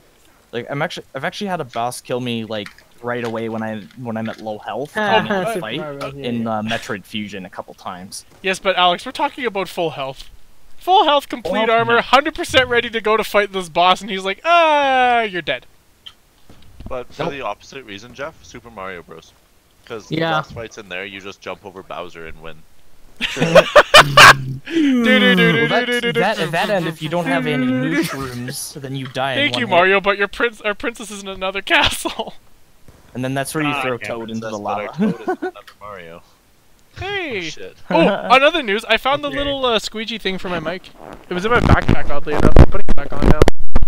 Like I've actually had a boss kill me like right away when I'm at low health Oh, in a but- fight in Metroid Fusion a couple times. Yes, but Alex, we're talking about full health. Full health, complete Well, armor, no. 100% ready to go to fight this boss, and he's like, you're dead. But for the opposite reason, Jeff, Super Mario Bros. Because the Yeah. boss fights in there, you just jump over Bowser and win. Well, at that end, if you don't have any mushrooms, then you die. Thank in you, one hit. Mario, but our princess is in another castle. And then that's where you throw yeah, Toad into the That's what I lava. told in another Mario. Hey! Shit. Oh, on other news, I found the Okay. little squeegee thing for my mic. It was in my backpack, oddly enough. I'm putting it back on now.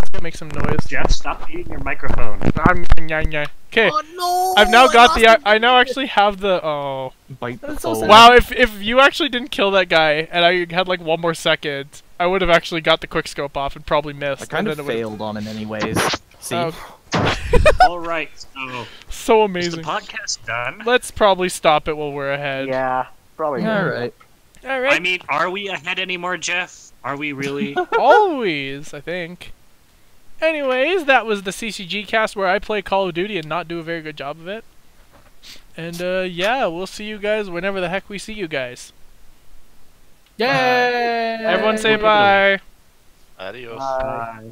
It's gonna make some noise. Jeff, stop eating your microphone. Okay. Oh no! I've now I got lost the. it. I now actually have the. Oh. Bite the That's so foe. sad. Wow! If you actually didn't kill that guy and I had like one more second, I would have actually got the quick scope off and probably missed. I kind and of then it would've- failed on him anyways. See? Oh, Alright, so so is the amazing. podcast done? Let's probably stop it while we're ahead. Yeah, probably. Yeah, not. right. All I right. mean, are we ahead anymore, Jeff? Are we really? Always, I think. Anyways, that was the CCG-Cast where I play Call of Duty and not do a very good job of it. And yeah, we'll see you guys whenever the heck we see you guys. Yay! Everyone say bye. Adios. Bye. Bye.